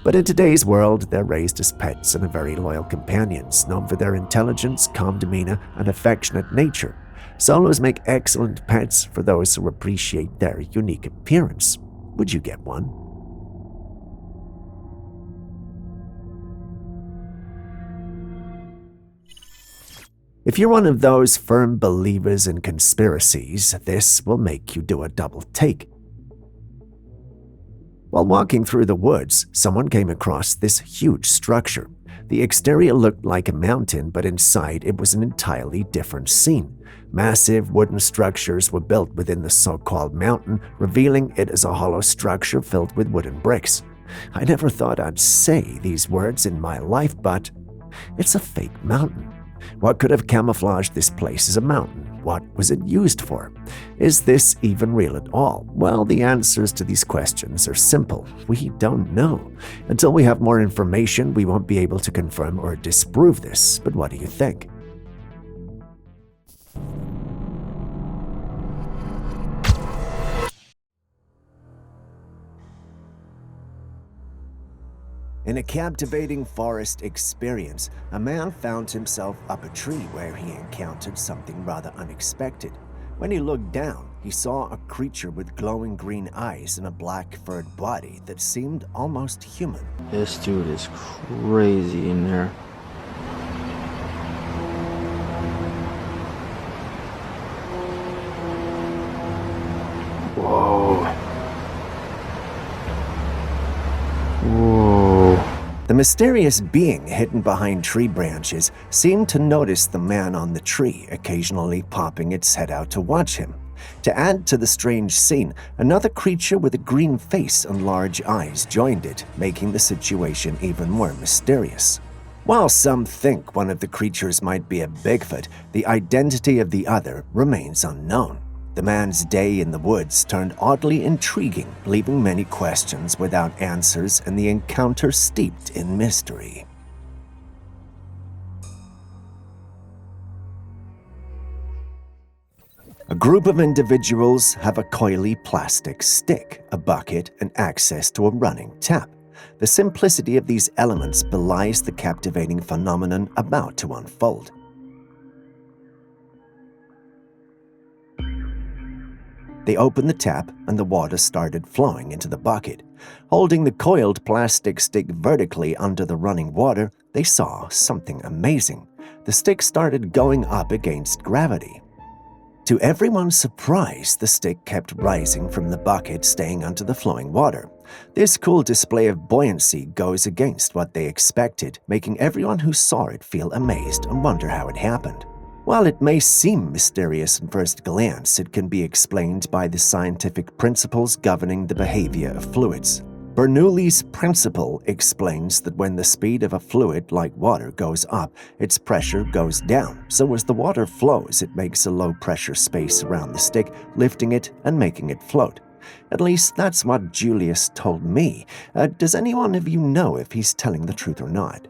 But in today's world, they're raised as pets and are very loyal companions, known for their intelligence, calm demeanor, and affectionate nature. Zolos make excellent pets for those who appreciate their unique appearance. Would you get one? If you're one of those firm believers in conspiracies, this will make you do a double take. While walking through the woods, someone came across this huge structure. The exterior looked like a mountain, but inside it was an entirely different scene. Massive wooden structures were built within the so-called mountain, revealing it as a hollow structure filled with wooden bricks. I never thought I'd say these words in my life, but it's a fake mountain. What could have camouflaged this place as a mountain? What was it used for? Is this even real at all? Well, the answers to these questions are simple. We don't know. Until we have more information, we won't be able to confirm or disprove this. But what do you think? In a captivating forest experience, a man found himself up a tree where he encountered something rather unexpected. When he looked down, he saw a creature with glowing green eyes and a black furred body that seemed almost human.
This dude is crazy in there. Whoa. Whoa.
The mysterious being hidden behind tree branches seemed to notice the man on the tree, occasionally popping its head out to watch him. To add to the strange scene, another creature with a green face and large eyes joined it, making the situation even more mysterious. While some think one of the creatures might be a Bigfoot, the identity of the other remains unknown. The man's day in the woods turned oddly intriguing, leaving many questions without answers and the encounter steeped in mystery. A group of individuals have a coily plastic stick, a bucket, and access to a running tap. The simplicity of these elements belies the captivating phenomenon about to unfold. They opened the tap and the water started flowing into the bucket. Holding the coiled plastic stick vertically under the running water, they saw something amazing. The stick started going up against gravity. To everyone's surprise, the stick kept rising from the bucket, staying under the flowing water. This cool display of buoyancy goes against what they expected, making everyone who saw it feel amazed and wonder how it happened. While it may seem mysterious at first glance, it can be explained by the scientific principles governing the behavior of fluids. Bernoulli's principle explains that when the speed of a fluid like water goes up, its pressure goes down. So as the water flows, it makes a low-pressure space around the stick, lifting it and making it float. At least that's what Julius told me. Does anyone of you know if he's telling the truth or not?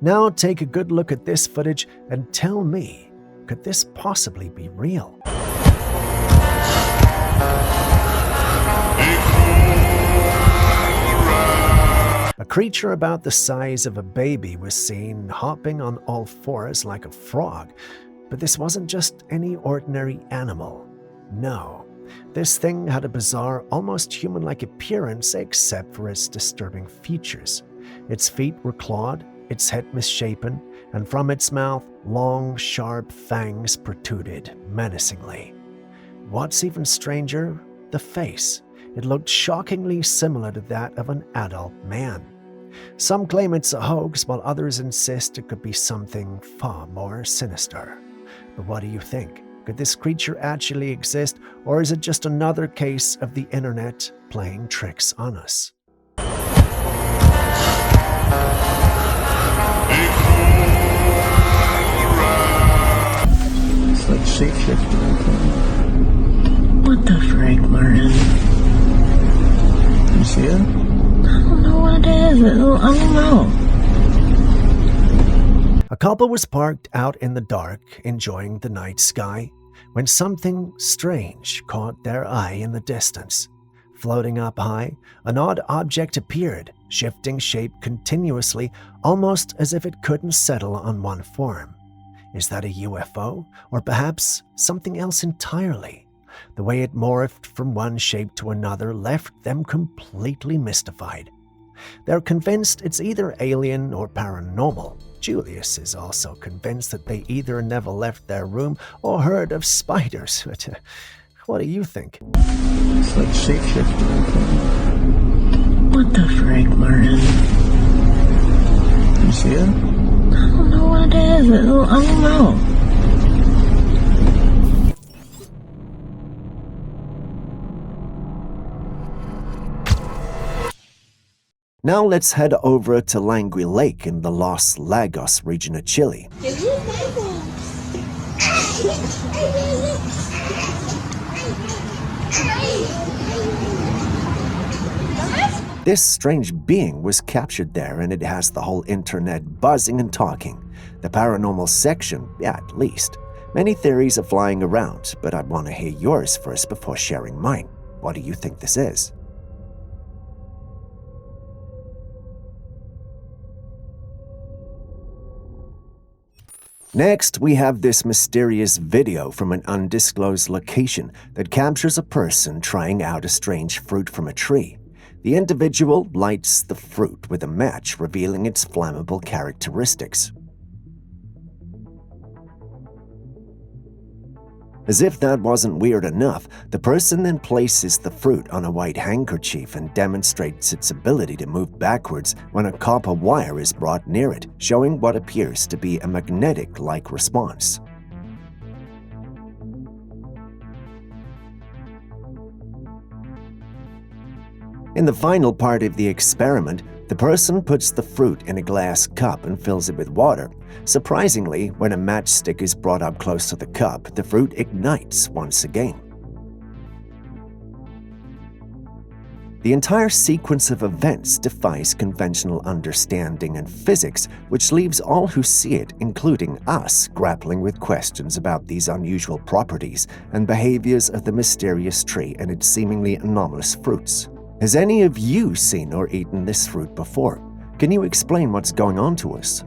Now take a good look at this footage and tell me, could this possibly be real? A creature about the size of a baby was seen hopping on all fours like a frog, but this wasn't just any ordinary animal. No, this thing had a bizarre, almost human-like appearance except for its disturbing features. Its feet were clawed, its head misshapen, and from its mouth, long, sharp fangs protruded menacingly. What's even stranger, the face. It looked shockingly similar to that of an adult man. Some claim it's a hoax, while others insist it could be something far more sinister. But what do you think? Could this creature actually exist, or is it just another case of the internet playing tricks on us?
It's like shapeshifting.
What the frick, Martin?
You see it?
I don't know what it is. I don't know.
A couple was parked out in the dark, enjoying the night sky, when something strange caught their eye in the distance. Floating up high, an odd object appeared, shifting shape continuously, almost as if it couldn't settle on one form. Is that a UFO, or perhaps something else entirely? The way it morphed from one shape to another left them completely mystified. They're convinced it's either alien or paranormal. Julius is also convinced that they either never left their room or heard of spiders. But what do you think?
It's like shapeshifting.
What the frick, Martin?
You see it?
I don't know what it is. I don't know.
Now let's head over to Languy Lake in the Los Lagos region of Chile. This strange being was captured there, and it has the whole internet buzzing and talking. The paranormal section, yeah, at least. Many theories are flying around, but I want to hear yours first before sharing mine. What do you think this is? Next, we have this mysterious video from an undisclosed location that captures a person trying out a strange fruit from a tree. The individual lights the fruit with a match, revealing its flammable characteristics. As if that wasn't weird enough, the person then places the fruit on a white handkerchief and demonstrates its ability to move backwards when a copper wire is brought near it, showing what appears to be a magnetic-like response. In the final part of the experiment, the person puts the fruit in a glass cup and fills it with water. Surprisingly, when a matchstick is brought up close to the cup, the fruit ignites once again. The entire sequence of events defies conventional understanding and physics, which leaves all who see it, including us, grappling with questions about these unusual properties and behaviors of the mysterious tree and its seemingly anomalous fruits. Has any of you seen or eaten this fruit before? Can you explain what's going on to us?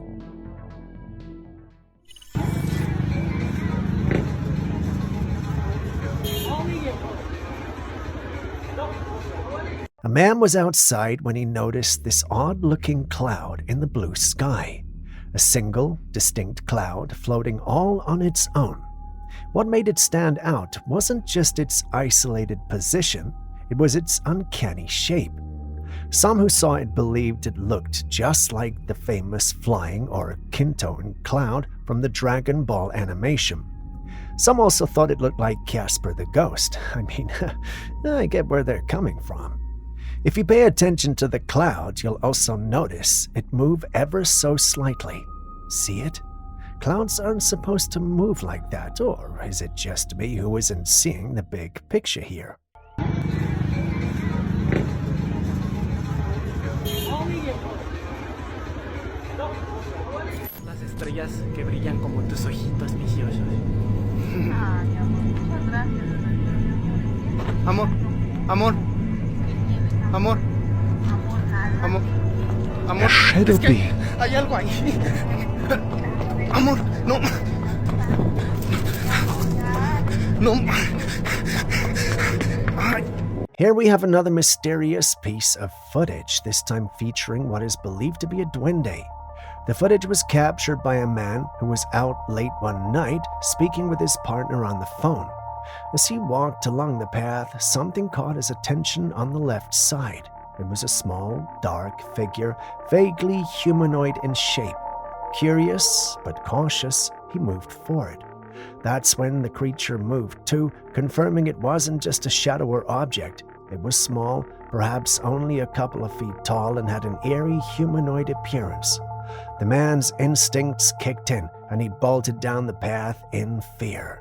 A man was outside when he noticed this odd-looking cloud in the blue sky. A single, distinct cloud floating all on its own. What made it stand out wasn't just its isolated position, it was its uncanny shape. Some who saw it believed it looked just like the famous flying or Kintoan cloud from the Dragon Ball animation. Some also thought it looked like Casper the Ghost. I mean, I get where they're coming from. If you pay attention to the cloud, you'll also notice it move ever so slightly. See it? Clouds aren't supposed to move like that, or is it just me who isn't seeing the big picture here?
Las estrellas que brillan como tus ojitos viciosos. Amor, amor, amor, amor, amor. Es que hay algo ahí. Amor, no. No.
Here we have another mysterious piece of footage, this time featuring what is believed to be a duende. The footage was captured by a man who was out late one night speaking with his partner on the phone. As he walked along the path, something caught his attention on the left side. It was a small, dark figure, vaguely humanoid in shape. Curious but cautious, he moved forward. That's when the creature moved too, confirming it wasn't just a shadow or object. It was small, perhaps only a couple of feet tall, and had an eerie humanoid appearance. The man's instincts kicked in, and he bolted down the path in fear.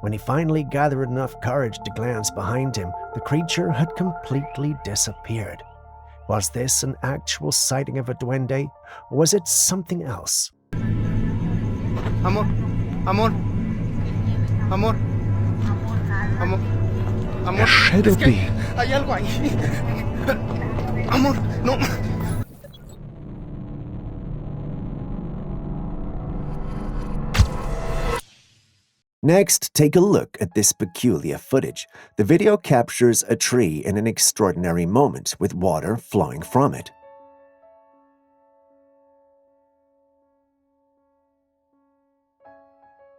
When he finally gathered enough courage to glance behind him, the creature had completely disappeared. Was this an actual sighting of a duende, or was it something else?
Amor, amor, amor, amor, amor. Es que hay algo ahí. Amor, no.
Next, take a look at this peculiar footage. The video captures a tree in an extraordinary moment with water flowing from it.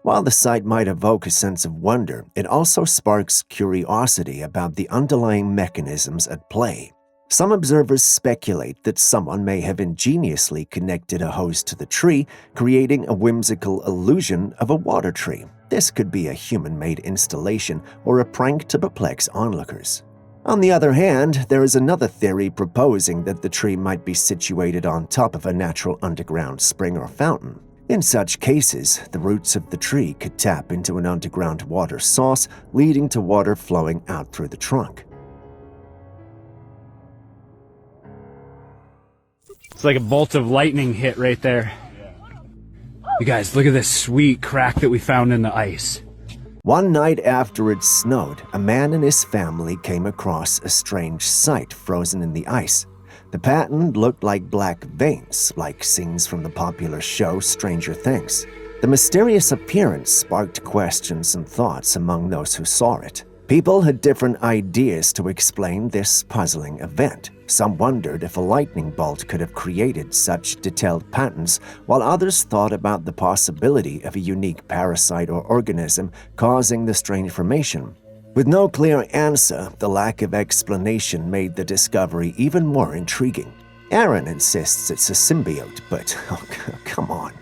While the sight might evoke a sense of wonder, it also sparks curiosity about the underlying mechanisms at play. Some observers speculate that someone may have ingeniously connected a hose to the tree, creating a whimsical illusion of a water tree. This could be a human-made installation or a prank to perplex onlookers. On the other hand, there is another theory proposing that the tree might be situated on top of a natural underground spring or fountain. In such cases, the roots of the tree could tap into an underground water source, leading to water flowing out through the trunk.
It's like a bolt of lightning hit right there. You guys, look at this sweet crack that we found in the ice.
One night after it snowed, a man and his family came across a strange sight frozen in the ice. The pattern looked like black veins, like scenes from the popular show Stranger Things. The mysterious appearance sparked questions and thoughts among those who saw it. People had different ideas to explain this puzzling event. Some wondered if a lightning bolt could have created such detailed patterns, while others thought about the possibility of a unique parasite or organism causing the strange formation. With no clear answer, the lack of explanation made the discovery even more intriguing. Aaron insists it's a symbiote, but come on.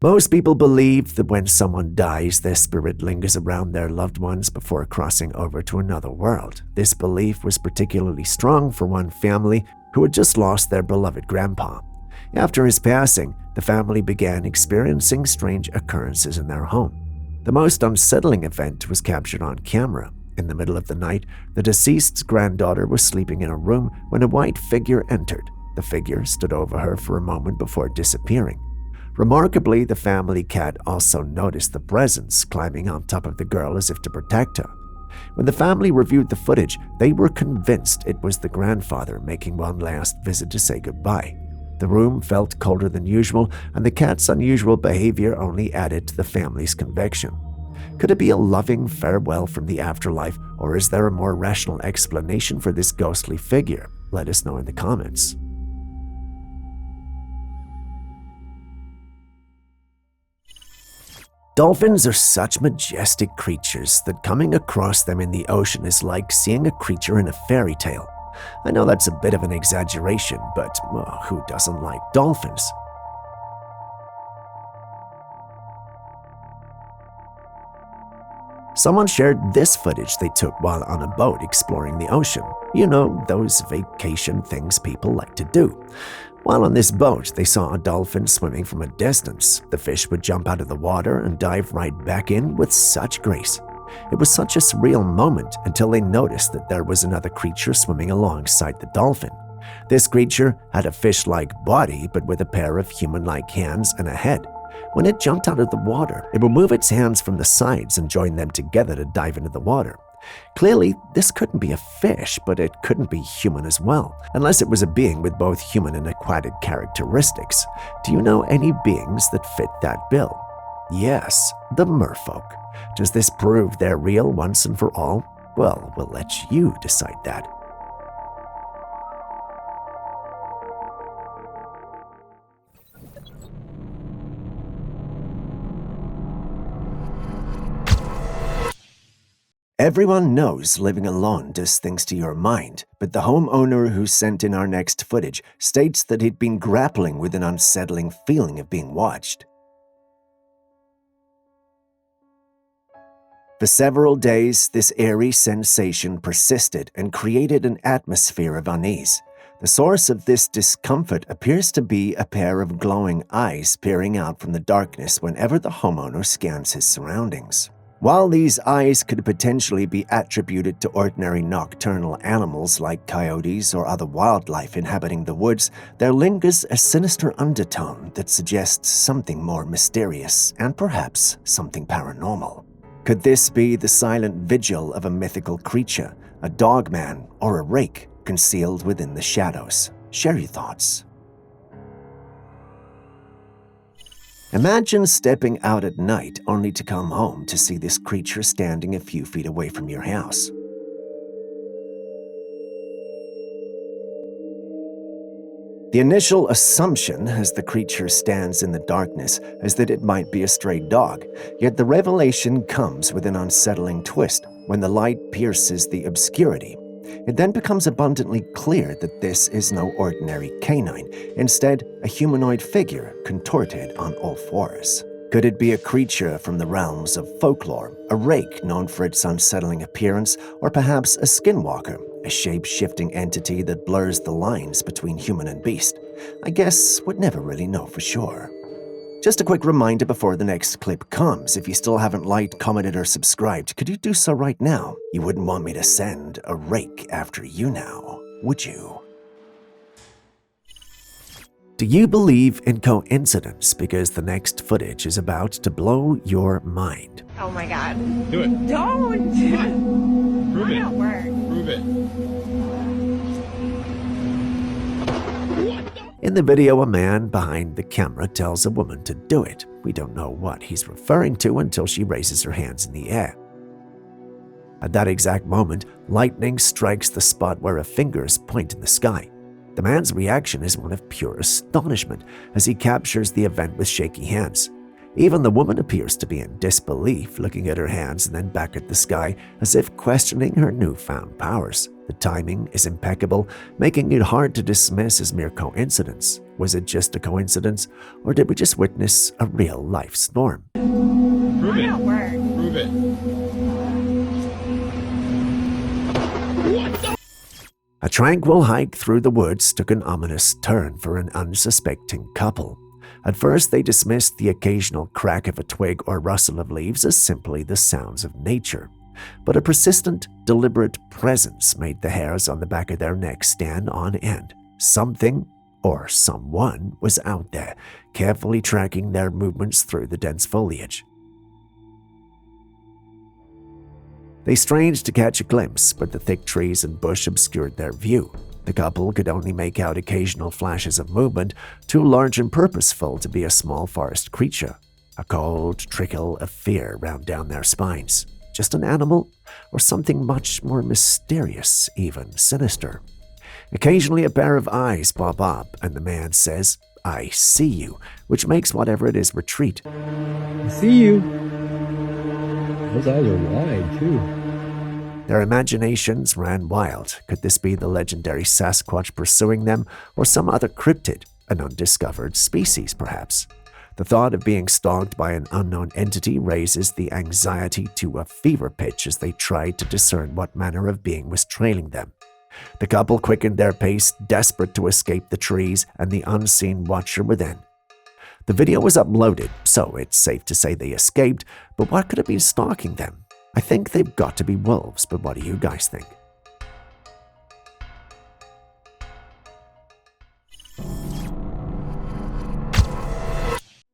Most people believe that when someone dies, their spirit lingers around their loved ones before crossing over to another world. This belief was particularly strong for one family who had just lost their beloved grandpa. After his passing, the family began experiencing strange occurrences in their home. The most unsettling event was captured on camera. In the middle of the night, the deceased's granddaughter was sleeping in a room when a white figure entered. The figure stood over her for a moment before disappearing. Remarkably, the family cat also noticed the presence climbing on top of the girl as if to protect her. When the family reviewed the footage, they were convinced it was the grandfather making one last visit to say goodbye. The room felt colder than usual, and the cat's unusual behavior only added to the family's conviction. Could it be a loving farewell from the afterlife, or is there a more rational explanation for this ghostly figure? Let us know in the comments. Dolphins are such majestic creatures that coming across them in the ocean is like seeing a creature in a fairy tale. I know that's a bit of an exaggeration, but who doesn't like dolphins? Someone shared this footage they took while on a boat exploring the ocean. You know, those vacation things people like to do. While on this boat, they saw a dolphin swimming from a distance. The fish would jump out of the water and dive right back in with such grace. It was such a surreal moment until they noticed that there was another creature swimming alongside the dolphin. This creature had a fish-like body but with a pair of human-like hands and a head. When it jumped out of the water, it would move its hands from the sides and join them together to dive into the water. Clearly, this couldn't be a fish, but it couldn't be human as well, unless it was a being with both human and aquatic characteristics. Do you know any beings that fit that bill? Yes, the merfolk. Does this prove they're real once and for all? Well, we'll let you decide that. Everyone knows living alone does things to your mind, but the homeowner who sent in our next footage states that he'd been grappling with an unsettling feeling of being watched. For several days, this eerie sensation persisted and created an atmosphere of unease. The source of this discomfort appears to be a pair of glowing eyes peering out from the darkness whenever the homeowner scans his surroundings. While these eyes could potentially be attributed to ordinary nocturnal animals like coyotes or other wildlife inhabiting the woods, there lingers a sinister undertone that suggests something more mysterious and perhaps something paranormal. Could this be the silent vigil of a mythical creature, a dogman, or a rake concealed within the shadows? Share your thoughts. Imagine stepping out at night only to come home to see this creature standing a few feet away from your house. The initial assumption as the creature stands in the darkness is that it might be a stray dog, yet the revelation comes with an unsettling twist when the light pierces the obscurity. It then becomes abundantly clear that this is no ordinary canine, instead a humanoid figure contorted on all fours. Could it be a creature from the realms of folklore, a rake known for its unsettling appearance, or perhaps a skinwalker, a shape-shifting entity that blurs the lines between human and beast? I guess we'd never really know for sure. Just a quick reminder before the next clip comes, if you still haven't liked, commented, or subscribed, could you do so right now? You wouldn't want me to send a rake after you now, would you? Do you believe in coincidence? Because the next footage is about to blow your mind.
Oh my god.
Do it.
Don't!
Prove it.
Not work.
Prove it.
In the video, a man behind the camera tells a woman to do it. We don't know what he's referring to until she raises her hands in the air. At that exact moment, lightning strikes the spot where her fingers point in the sky. The man's reaction is one of pure astonishment as he captures the event with shaky hands. Even the woman appears to be in disbelief, looking at her hands and then back at the sky as if questioning her newfound powers. The timing is impeccable, making it hard to dismiss as mere coincidence. Was it just a coincidence, or did we just witness a real-life storm?
Prove it.
Not work.
Prove it.
A tranquil hike through the woods took an ominous turn for an unsuspecting couple. At first, they dismissed the occasional crack of a twig or rustle of leaves as simply the sounds of nature. But a persistent, deliberate presence made the hairs on the back of their necks stand on end. Something, or someone, was out there, carefully tracking their movements through the dense foliage. They strained to catch a glimpse, but the thick trees and bush obscured their view. The couple could only make out occasional flashes of movement, too large and purposeful to be a small forest creature. A cold trickle of fear ran down their spines. Just an animal, or something much more mysterious, even sinister? Occasionally a pair of eyes pop up, and the man says, "I see you," which makes whatever it is retreat.
I see you. Those eyes are wide, too.
Their imaginations ran wild. Could this be the legendary Sasquatch pursuing them, or some other cryptid, an undiscovered species perhaps? The thought of being stalked by an unknown entity raises the anxiety to a fever pitch as they tried to discern what manner of being was trailing them. The couple quickened their pace, desperate to escape the trees and the unseen watcher within. The video was uploaded, so it's safe to say they escaped, but what could have been stalking them? I think they've got to be wolves, but what do you guys think?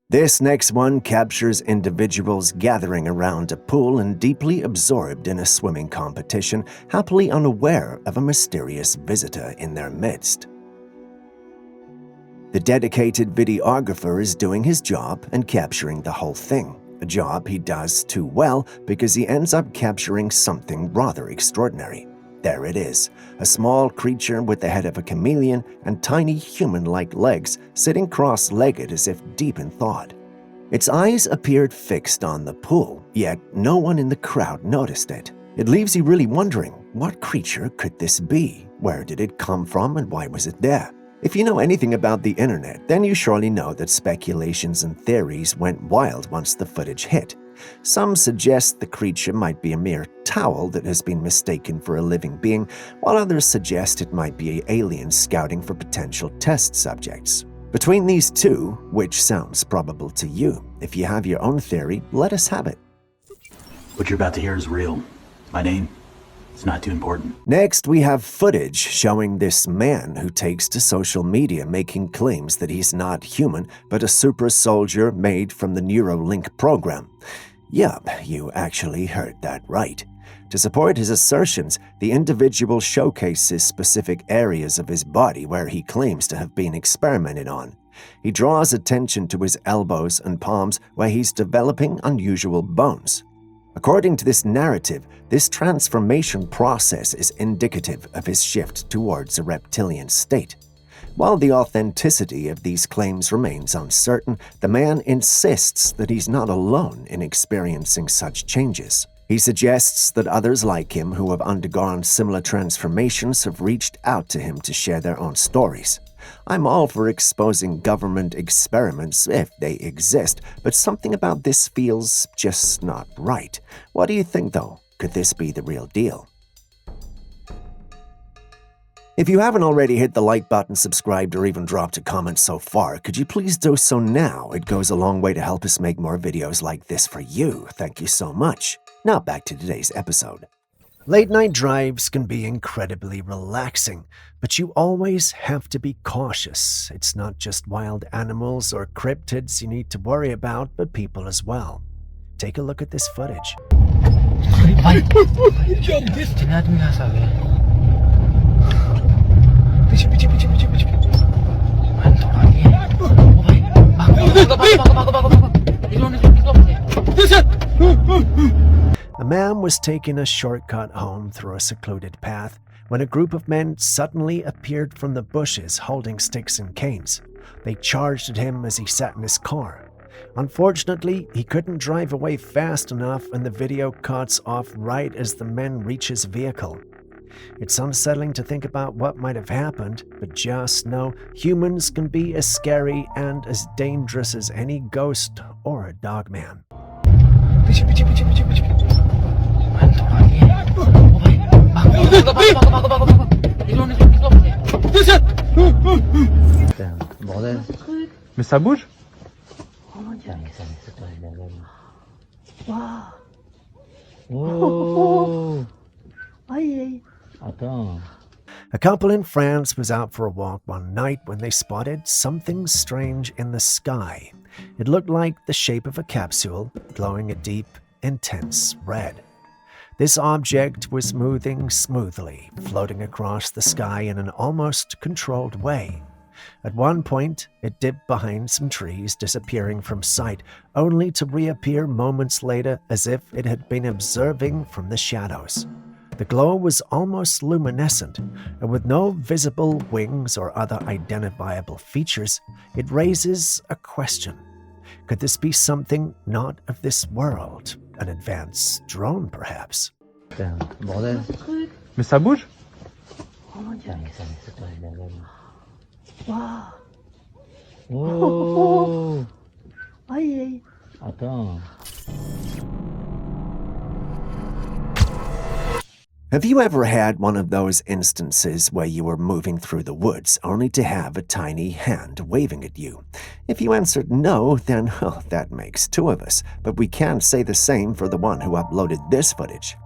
This next one captures individuals gathering around a pool and deeply absorbed in a swimming competition, happily unaware of a mysterious visitor in their midst. The dedicated videographer is doing his job and capturing the whole thing, a job he does too well because he ends up capturing something rather extraordinary. There it is, a small creature with the head of a chameleon and tiny human-like legs sitting cross-legged as if deep in thought. Its eyes appeared fixed on the pool, yet no one in the crowd noticed it. It leaves you really wondering, what creature could this be? Where did it come from and why was it there? If you know anything about the internet, then you surely know that speculations and theories went wild once the footage hit. Some suggest the creature might be a mere towel that has been mistaken for a living being, while others suggest it might be aliens scouting for potential test subjects. Between these two, which sounds probable to you? If you have your own theory, let us have it.
What you're about to hear is real. My name? It's not too important.
Next, we have footage showing this man who takes to social media making claims that he's not human, but a super soldier made from the Neuralink program. Yup, you actually heard that right. To support his assertions, the individual showcases specific areas of his body where he claims to have been experimented on. He draws attention to his elbows and palms where he's developing unusual bones. According to this narrative, this transformation process is indicative of his shift towards a reptilian state. While the authenticity of these claims remains uncertain, the man insists that he's not alone in experiencing such changes. He suggests that others like him who have undergone similar transformations have reached out to him to share their own stories. I'm all for exposing government experiments if they exist, but something about this feels just not right. What do you think, though? Could this be the real deal? If you haven't already hit the like button, subscribed, or even dropped a comment so far, could you please do so now? It goes a long way to help us make more videos like this for you. Thank you so much. Now back to today's episode. Late-night drives can be incredibly relaxing, but you always have to be cautious. It's not just wild animals or cryptids you need to worry about, but people as well. Take a look at this footage. A man was taking a shortcut home through a secluded path when a group of men suddenly appeared from the bushes holding sticks and canes. They charged at him as he sat in his car. Unfortunately, he couldn't drive away fast enough and the video cuts off right as the men reach his vehicle. It's unsettling to think about what might have happened, but just know humans can be as scary and as dangerous as any ghost or a dogman.
Bordel. Mais ça bouge? Oh. Attends.
A couple in France was out for a walk one night when they spotted something strange in the sky. It looked like the shape of a capsule, glowing a deep, intense red. This object was moving smoothly, floating across the sky in an almost controlled way. At one point, it dipped behind some trees, disappearing from sight, only to reappear moments later as if it had been observing from the shadows. The glow was almost luminescent, and with no visible wings or other identifiable features, it raises a question. Could this be something not of this world? An advanced drone, perhaps?
Bordel. Mais ça bouge? Oh! Aïe! Attends.
Have you ever had one of those instances where you were moving through the woods only to have a tiny hand waving at you? If you answered no, then that makes two of us, but we can't say the same for the one who uploaded this footage.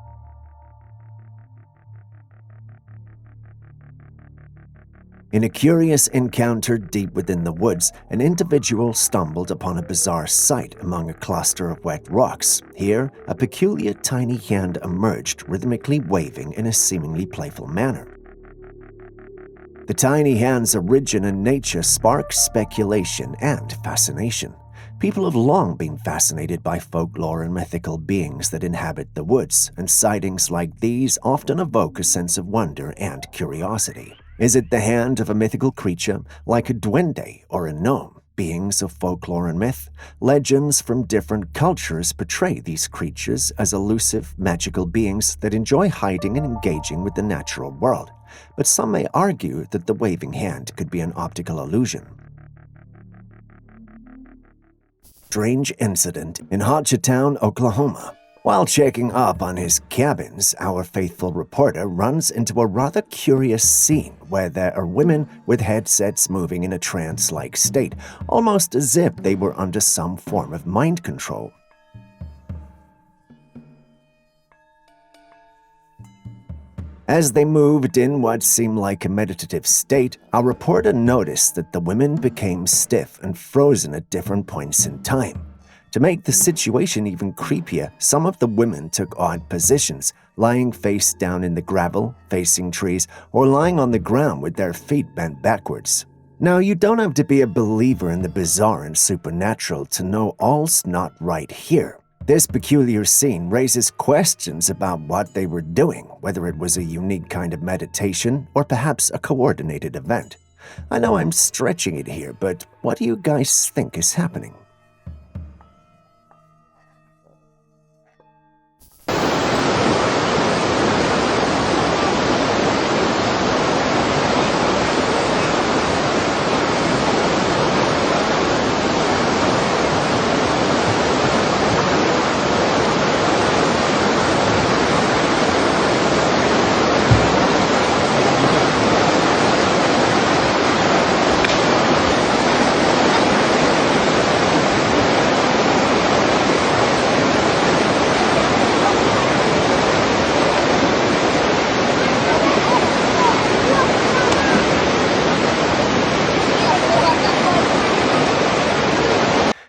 In a curious encounter deep within the woods, an individual stumbled upon a bizarre sight among a cluster of wet rocks. Here, a peculiar tiny hand emerged, rhythmically waving in a seemingly playful manner. The tiny hand's origin and nature sparked speculation and fascination. People have long been fascinated by folklore and mythical beings that inhabit the woods, and sightings like these often evoke a sense of wonder and curiosity. Is it the hand of a mythical creature, like a duende or a gnome? Beings of folklore and myth? Legends from different cultures portray these creatures as elusive, magical beings that enjoy hiding and engaging with the natural world. But some may argue that the waving hand could be an optical illusion. Strange incident in Hodgetown, Oklahoma. While checking up on his cabins, our faithful reporter runs into a rather curious scene where there are women with headsets moving in a trance-like state, almost as if they were under some form of mind control. As they moved in what seemed like a meditative state, our reporter noticed that the women became stiff and frozen at different points in time. To make the situation even creepier, some of the women took odd positions, lying face down in the gravel, facing trees, or lying on the ground with their feet bent backwards. Now, you don't have to be a believer in the bizarre and supernatural to know all's not right here. This peculiar scene raises questions about what they were doing, whether it was a unique kind of meditation or perhaps a coordinated event. I know I'm stretching it here, but what do you guys think is happening?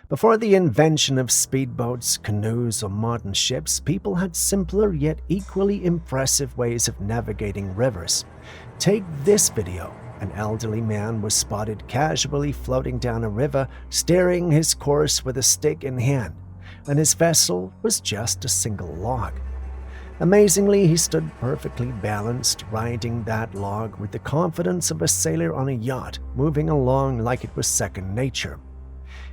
Before the invention of speedboats, canoes, or modern ships, people had simpler yet equally impressive ways of navigating rivers. Take this video. An elderly man was spotted casually floating down a river, steering his course with a stick in hand, and his vessel was just a single log. Amazingly, he stood perfectly balanced, riding that log with the confidence of a sailor on a yacht, moving along like it was second nature.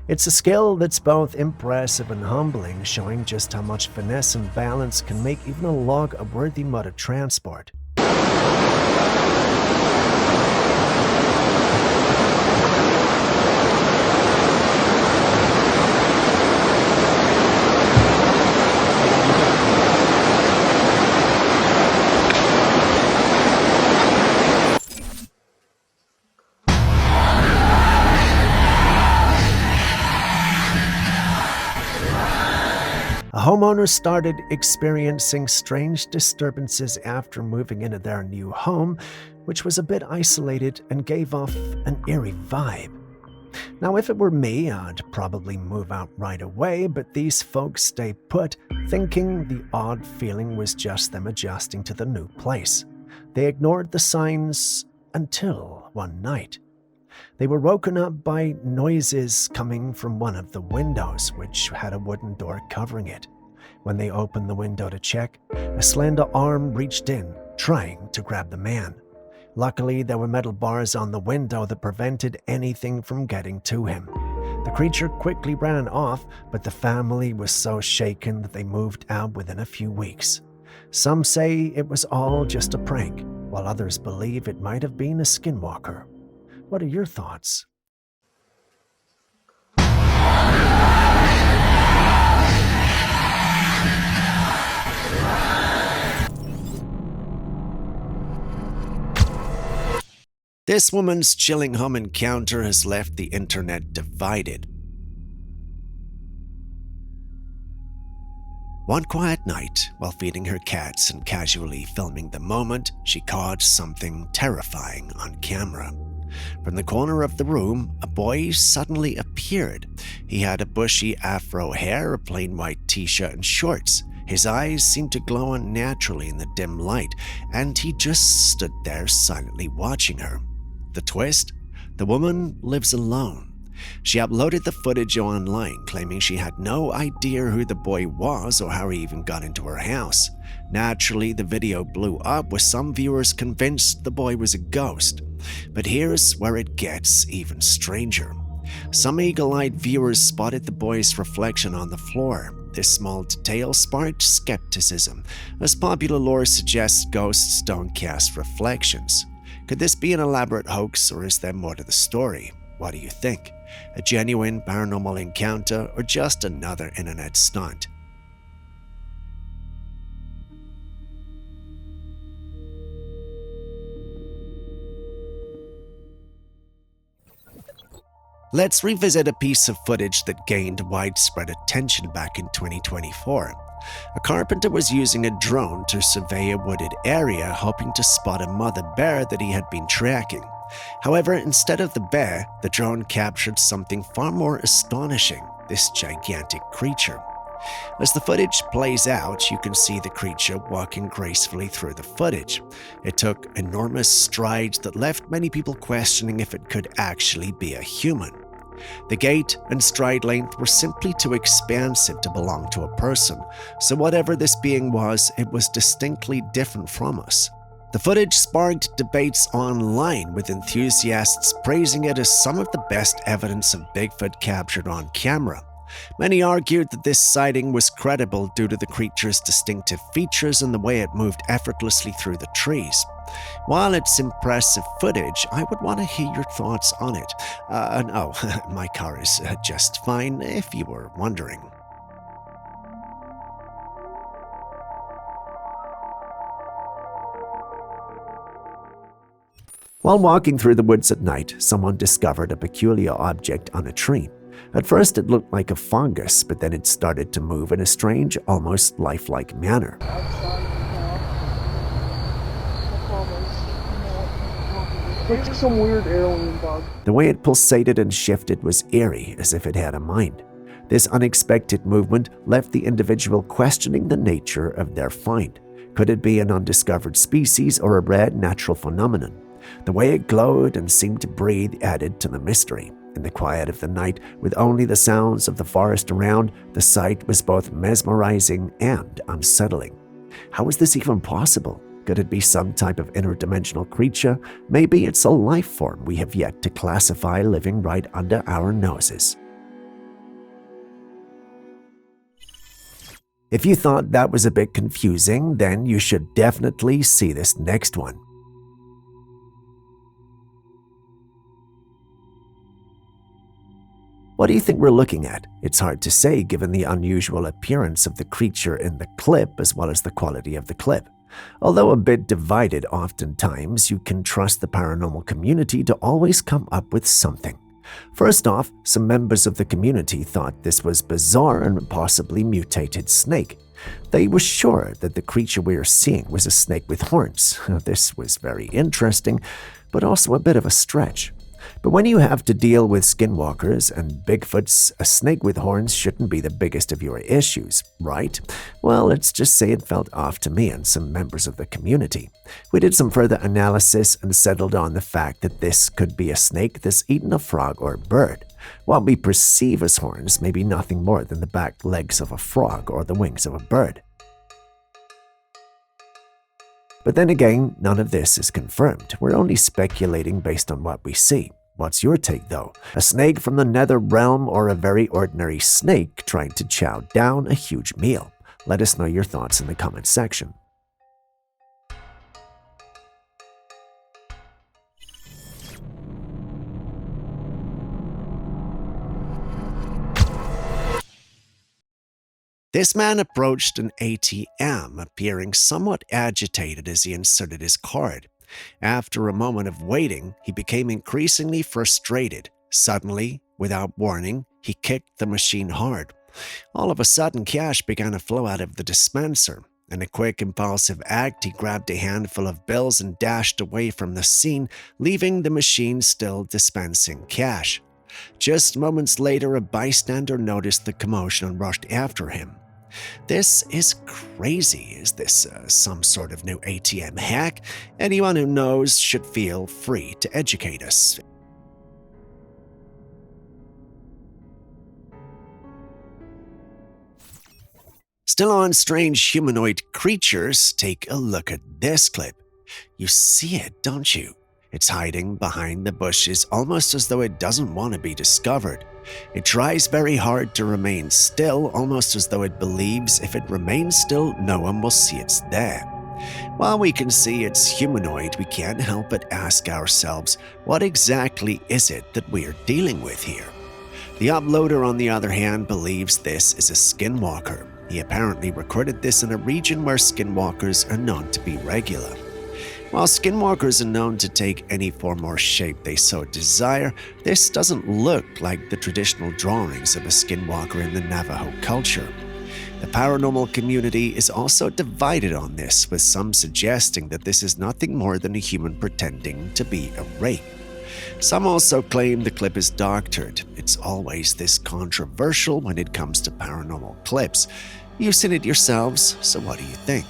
It's a skill that's both impressive and humbling, showing just how much finesse and balance can make even a log a worthy mode of transport. Homeowners started experiencing strange disturbances after moving into their new home, which was a bit isolated and gave off an eerie vibe. Now, if it were me, I'd probably move out right away, but these folks stay put, thinking the odd feeling was just them adjusting to the new place. They ignored the signs until one night. They were woken up by noises coming from one of the windows, which had a wooden door covering it. When they opened the window to check, a slender arm reached in, trying to grab the man. Luckily, there were metal bars on the window that prevented anything from getting to him. The creature quickly ran off, but the family was so shaken that they moved out within a few weeks. Some say it was all just a prank, while others believe it might have been a skinwalker. What are your thoughts? This woman's chilling home encounter has left the internet divided. One quiet night, while feeding her cats and casually filming the moment, she caught something terrifying on camera. From the corner of the room, a boy suddenly appeared. He had a bushy afro hair, a plain white t-shirt and shorts. His eyes seemed to glow unnaturally in the dim light, and he just stood there silently watching her. The twist? The woman lives alone. She uploaded the footage online, claiming she had no idea who the boy was or how he even got into her house. Naturally, the video blew up, with some viewers convinced the boy was a ghost. But here's where it gets even stranger. Some eagle-eyed viewers spotted the boy's reflection on the floor. This small detail sparked skepticism, as popular lore suggests ghosts don't cast reflections. Could this be an elaborate hoax, or is there more to the story? What do you think? A genuine paranormal encounter, or just another internet stunt? Let's revisit a piece of footage that gained widespread attention back in 2024. A carpenter was using a drone to survey a wooded area, hoping to spot a mother bear that he had been tracking. However, instead of the bear, the drone captured something far more astonishing: this gigantic creature. As the footage plays out, you can see the creature walking gracefully through the footage. It took enormous strides that left many people questioning if it could actually be a human. The gait and stride length were simply too expansive to belong to a person, so whatever this being was, it was distinctly different from us. The footage sparked debates online, with enthusiasts praising it as some of the best evidence of Bigfoot captured on camera. Many argued that this sighting was credible due to the creature's distinctive features and the way it moved effortlessly through the trees. While it's impressive footage, I would want to hear your thoughts on it. No, my car is just fine, if you were wondering. While walking through the woods at night, someone discovered a peculiar object on a tree. At first it looked like a fungus, but then it started to move in a strange, almost lifelike manner.
Looks like some weird alien bug.
The way it pulsated and shifted was eerie, as if it had a mind. This unexpected movement left the individual questioning the nature of their find. Could it be an undiscovered species or a rare natural phenomenon? The way it glowed and seemed to breathe added to the mystery. In the quiet of the night, with only the sounds of the forest around, the sight was both mesmerizing and unsettling. How is this even possible? Could it be some type of interdimensional creature? Maybe it's a life form we have yet to classify, living right under our noses. If you thought that was a bit confusing, then you should definitely see this next one. What do you think we're looking at? It's hard to say given the unusual appearance of the creature in the clip as well as the quality of the clip. Although a bit divided oftentimes, you can trust the paranormal community to always come up with something. First off, some members of the community thought this was bizarre and possibly mutated snake. They were sure that the creature we are seeing was a snake with horns. This was very interesting, but also a bit of a stretch. But when you have to deal with skinwalkers and Bigfoots, a snake with horns shouldn't be the biggest of your issues, right? Well, let's just say it felt off to me and some members of the community. We did some further analysis and settled on the fact that this could be a snake that's eaten a frog or bird. What we perceive as horns may be nothing more than the back legs of a frog or the wings of a bird. But then again, none of this is confirmed. We're only speculating based on what we see. What's your take, though? A snake from the nether realm or a very ordinary snake trying to chow down a huge meal? Let us know your thoughts in the comment section. This man approached an ATM, appearing somewhat agitated as he inserted his card. After a moment of waiting, he became increasingly frustrated. Suddenly, without warning, he kicked the machine hard. All of a sudden, cash began to flow out of the dispenser. In a quick, impulsive act, he grabbed a handful of bills and dashed away from the scene, leaving the machine still dispensing cash. Just moments later, a bystander noticed the commotion and rushed after him. This is crazy. Is this some sort of new ATM hack? Anyone who knows should feel free to educate us. Still on strange humanoid creatures, take a look at this clip. You see it, don't you? It's hiding behind the bushes almost as though it doesn't want to be discovered. It tries very hard to remain still, almost as though it believes if it remains still, no one will see it's there. While we can see it's humanoid, we can't help but ask ourselves, what exactly is it that we're dealing with here? The uploader, on the other hand, believes this is a skinwalker. He apparently recorded this in a region where skinwalkers are known to be regular. While skinwalkers are known to take any form or shape they so desire, this doesn't look like the traditional drawings of a skinwalker in the Navajo culture. The paranormal community is also divided on this, with some suggesting that this is nothing more than a human pretending to be a rake. Some also claim the clip is doctored. It's always this controversial when it comes to paranormal clips. You've seen it yourselves, so what do you think?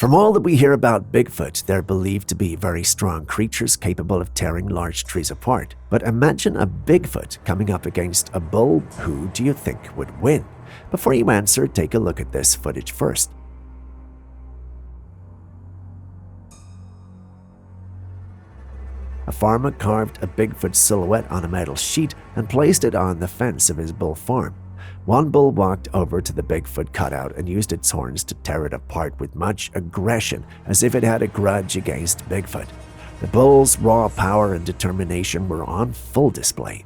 From all that we hear about Bigfoot, they're believed to be very strong creatures capable of tearing large trees apart. But imagine a Bigfoot coming up against a bull. Who do you think would win? Before you answer, take a look at this footage first. A farmer carved a Bigfoot silhouette on a metal sheet and placed it on the fence of his bull farm. One bull walked over to the Bigfoot cutout and used its horns to tear it apart with much aggression, as if it had a grudge against Bigfoot. The bull's raw power and determination were on full display.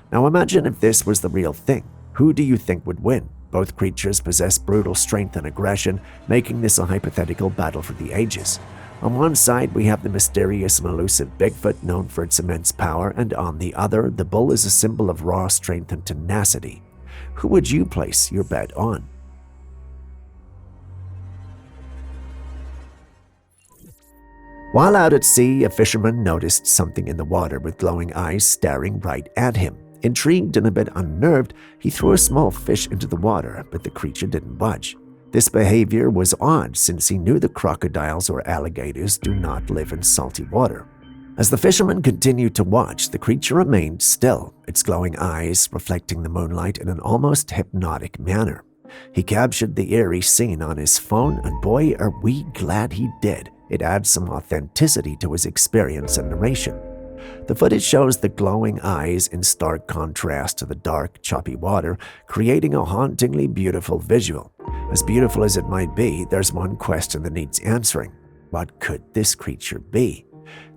Now imagine if this was the real thing. Who do you think would win? Both creatures possess brutal strength and aggression, making this a hypothetical battle for the ages. On one side, we have the mysterious and elusive Bigfoot, known for its immense power, and on the other, the bull is a symbol of raw strength and tenacity. Who would you place your bet on? While out at sea, a fisherman noticed something in the water with glowing eyes staring right at him. Intrigued and a bit unnerved, he threw a small fish into the water, but the creature didn't budge. This behavior was odd, since he knew the crocodiles or alligators do not live in salty water. As the fisherman continued to watch, the creature remained still, its glowing eyes reflecting the moonlight in an almost hypnotic manner. He captured the eerie scene on his phone, and boy, are we glad he did. It adds some authenticity to his experience and narration. The footage shows the glowing eyes in stark contrast to the dark, choppy water, creating a hauntingly beautiful visual. As beautiful as it might be, there's one question that needs answering. What could this creature be?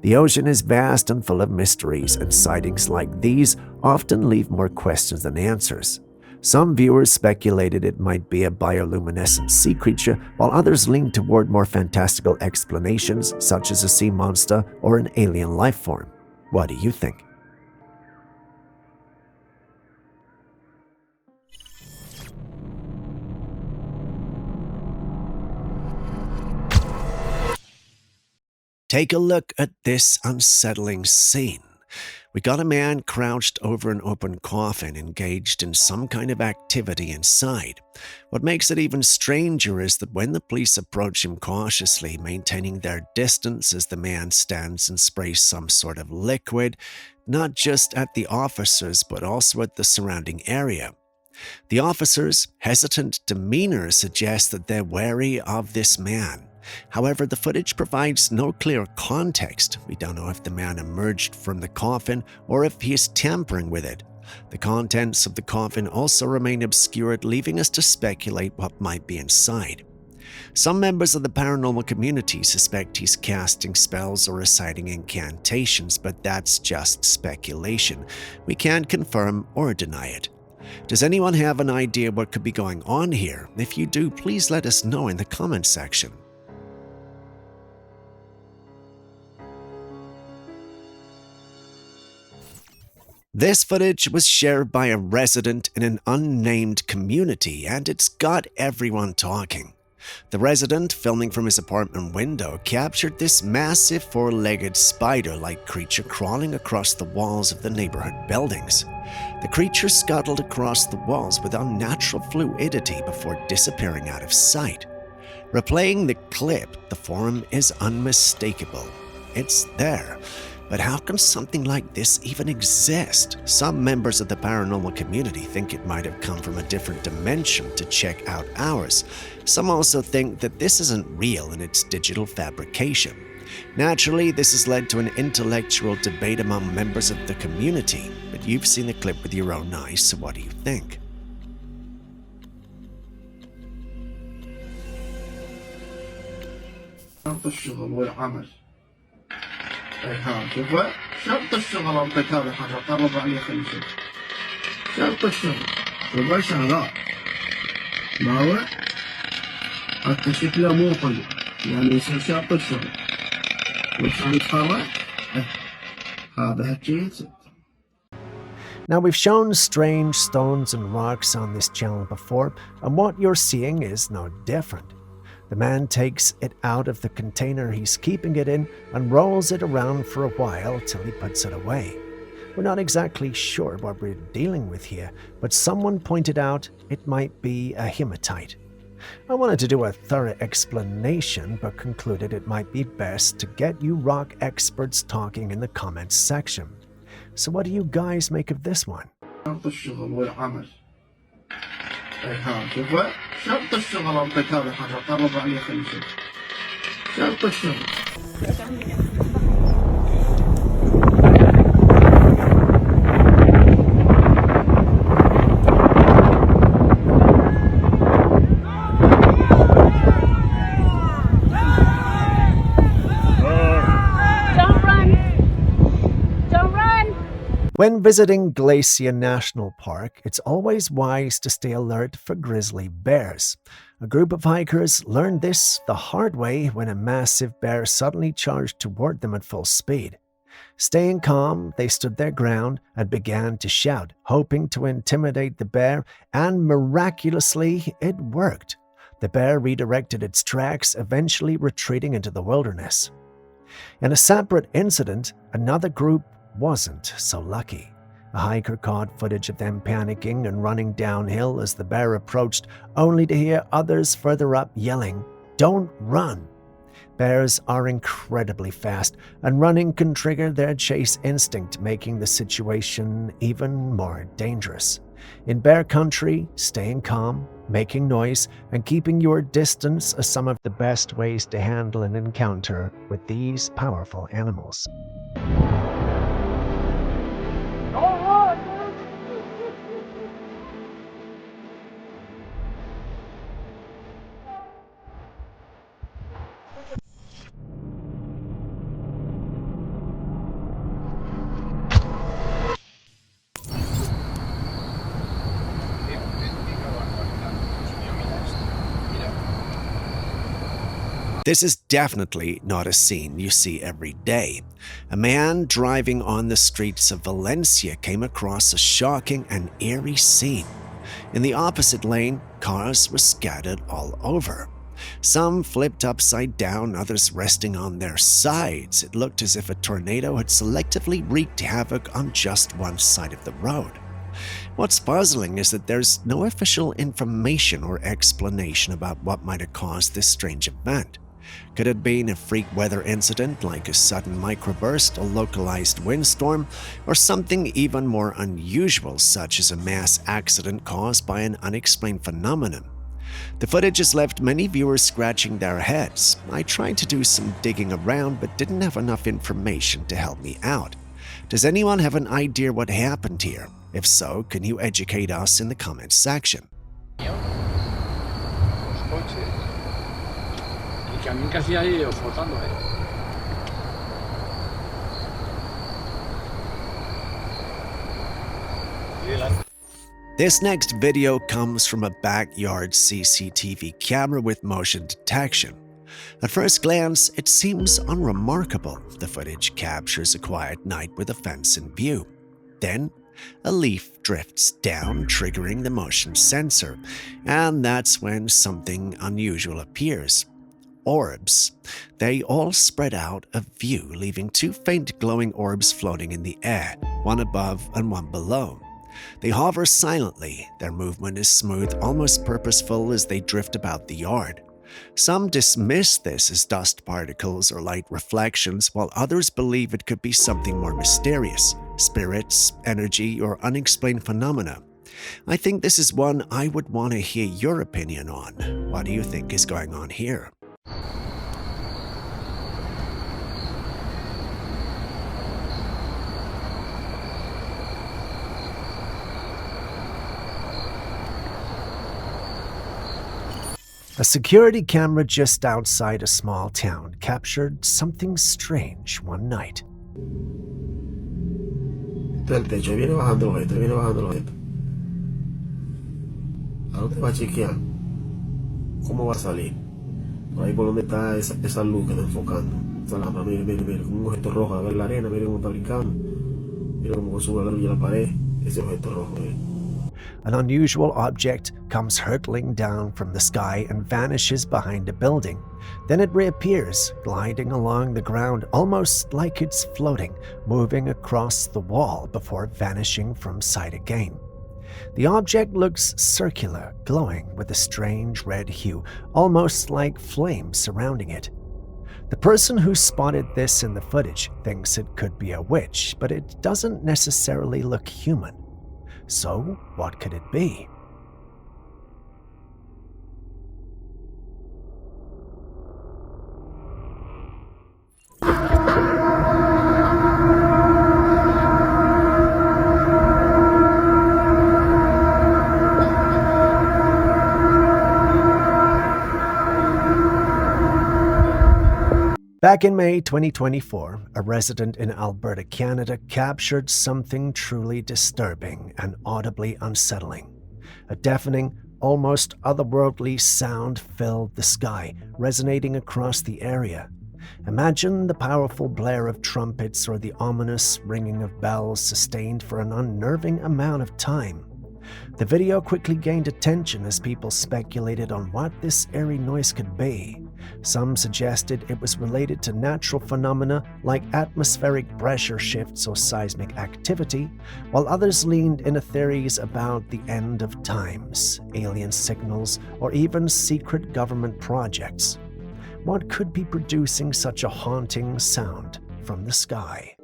The ocean is vast and full of mysteries, and sightings like these often leave more questions than answers. Some viewers speculated it might be a bioluminescent sea creature, while others leaned toward more fantastical explanations, such as a sea monster or an alien life form. What do you think? Take a look at this unsettling scene. We got a man crouched over an open coffin, engaged in some kind of activity inside. What makes it even stranger is that when the police approach him cautiously, maintaining their distance as the man stands and sprays some sort of liquid, not just at the officers but also at the surrounding area. The officers' hesitant demeanor suggests that they're wary of this man. However, the footage provides no clear context. We don't know if the man emerged from the coffin or if he is tampering with it. The contents of the coffin also remain obscured, leaving us to speculate what might be inside. Some members of the paranormal community suspect he's casting spells or reciting incantations, but that's just speculation. We can't confirm or deny it. Does anyone have an idea what could be going on here? If you do, please let us know in the comments section. This footage was shared by a resident in an unnamed community, and it's got everyone talking. The resident, filming from his apartment window, captured this massive four-legged spider-like creature crawling across the walls of the neighborhood buildings. The creature scuttled across the walls with unnatural fluidity before disappearing out of sight. Replaying the clip, the form is unmistakable. It's there. But how can something like this even exist? Some members of the paranormal community think it might have come from a different dimension to check out ours. Some also think that this isn't real and it's digital fabrication. Naturally, this has led to an intellectual debate among members of the community, but you've seen the clip with your own eyes, so what do you think?
شوفه شرط الشغل أعطيك هذه حاجة قرب عليه خلي شوف شرط الشغل شوفه شغال ما هو حتى شكله مو حلو يعني يصير شرط الشغل وعشان يتحرك هذا هالشيء.
Now, we've shown strange stones and rocks on this channel before, and what you're seeing is no different. The man takes it out of the container he's keeping it in and rolls it around for a while till he puts it away. We're not exactly sure what we're dealing with here, but someone pointed out it might be a hematite. I wanted to do a thorough explanation, but concluded it might be best to get you rock experts talking in the comments section. So what do you guys make of this one?
شوفه شرط الشغل أعطيك هذه حاجة قرب عليه خلي شوف شرط الشغل.
When visiting Glacier National Park, it's always wise to stay alert for grizzly bears. A group of hikers learned this the hard way when a massive bear suddenly charged toward them at full speed. Staying calm, they stood their ground and began to shout, hoping to intimidate the bear, and miraculously, it worked. The bear redirected its tracks, eventually retreating into the wilderness. In a separate incident, another group wasn't so lucky. A hiker caught footage of them panicking and running downhill as the bear approached, only to hear others further up yelling, "Don't run!" Bears are incredibly fast, and running can trigger their chase instinct, making the situation even more dangerous. In bear country, staying calm, making noise, and keeping your distance are some of the best ways to handle an encounter with these powerful animals. This is definitely not a scene you see every day. A man driving on the streets of Valencia came across a shocking and eerie scene. In the opposite lane, cars were scattered all over. Some flipped upside down, others resting on their sides. It looked as if a tornado had selectively wreaked havoc on just one side of the road. What's puzzling is that there's no official information or explanation about what might have caused this strange event. Could it have been a freak weather incident like a sudden microburst, a localized windstorm, or something even more unusual such as a mass accident caused by an unexplained phenomenon? The footage has left many viewers scratching their heads. I tried to do some digging around but didn't have enough information to help me out. Does anyone have an idea what happened here? If so, can you educate us in the comments section? This next video comes from a backyard CCTV camera with motion detection. At first glance, it seems unremarkable. The footage captures a quiet night with a fence in view. Then, a leaf drifts down, triggering the motion sensor, and that's when something unusual appears. Orbs. They all spread out of view, leaving two faint glowing orbs floating in the air, one above and one below. They hover silently. Their movement is smooth, almost purposeful as they drift about the yard. Some dismiss this as dust particles or light reflections, while others believe it could be something more mysterious, spirits, energy, or unexplained phenomena. I think this is one I would want to hear your opinion on. What do you think is going on here? A security camera just outside a small town captured something strange one night.
Del techo, viene bajando el objeto, viene bajando el objeto. ¿A dónde va a chequear? ¿Cómo va a salir? Por ahí por donde está esa luz que está enfocando. Esa lámpara, mire, mire, mire, como un objeto rojo, a ver la arena, mire cómo está brincando. Mire cómo sube la luz a la pared, ese objeto rojo, mire.
An unusual object comes hurtling down from the sky and vanishes behind a building. Then it reappears, gliding along the ground almost like it's floating, moving across the wall before vanishing from sight again. The object looks circular, glowing with a strange red hue, almost like flames surrounding it. The person who spotted this in the footage thinks it could be a witch, but it doesn't necessarily look human. So, what could it be? Back in May 2024, a resident in Alberta, Canada, captured something truly disturbing and audibly unsettling. A deafening, almost otherworldly sound filled the sky, resonating across the area. Imagine the powerful blare of trumpets or the ominous ringing of bells sustained for an unnerving amount of time. The video quickly gained attention as people speculated on what this eerie noise could be. Some suggested it was related to natural phenomena like atmospheric pressure shifts or seismic activity, while others leaned into theories about the end of times, alien signals, or even secret government projects. What could be producing such a haunting sound from the sky?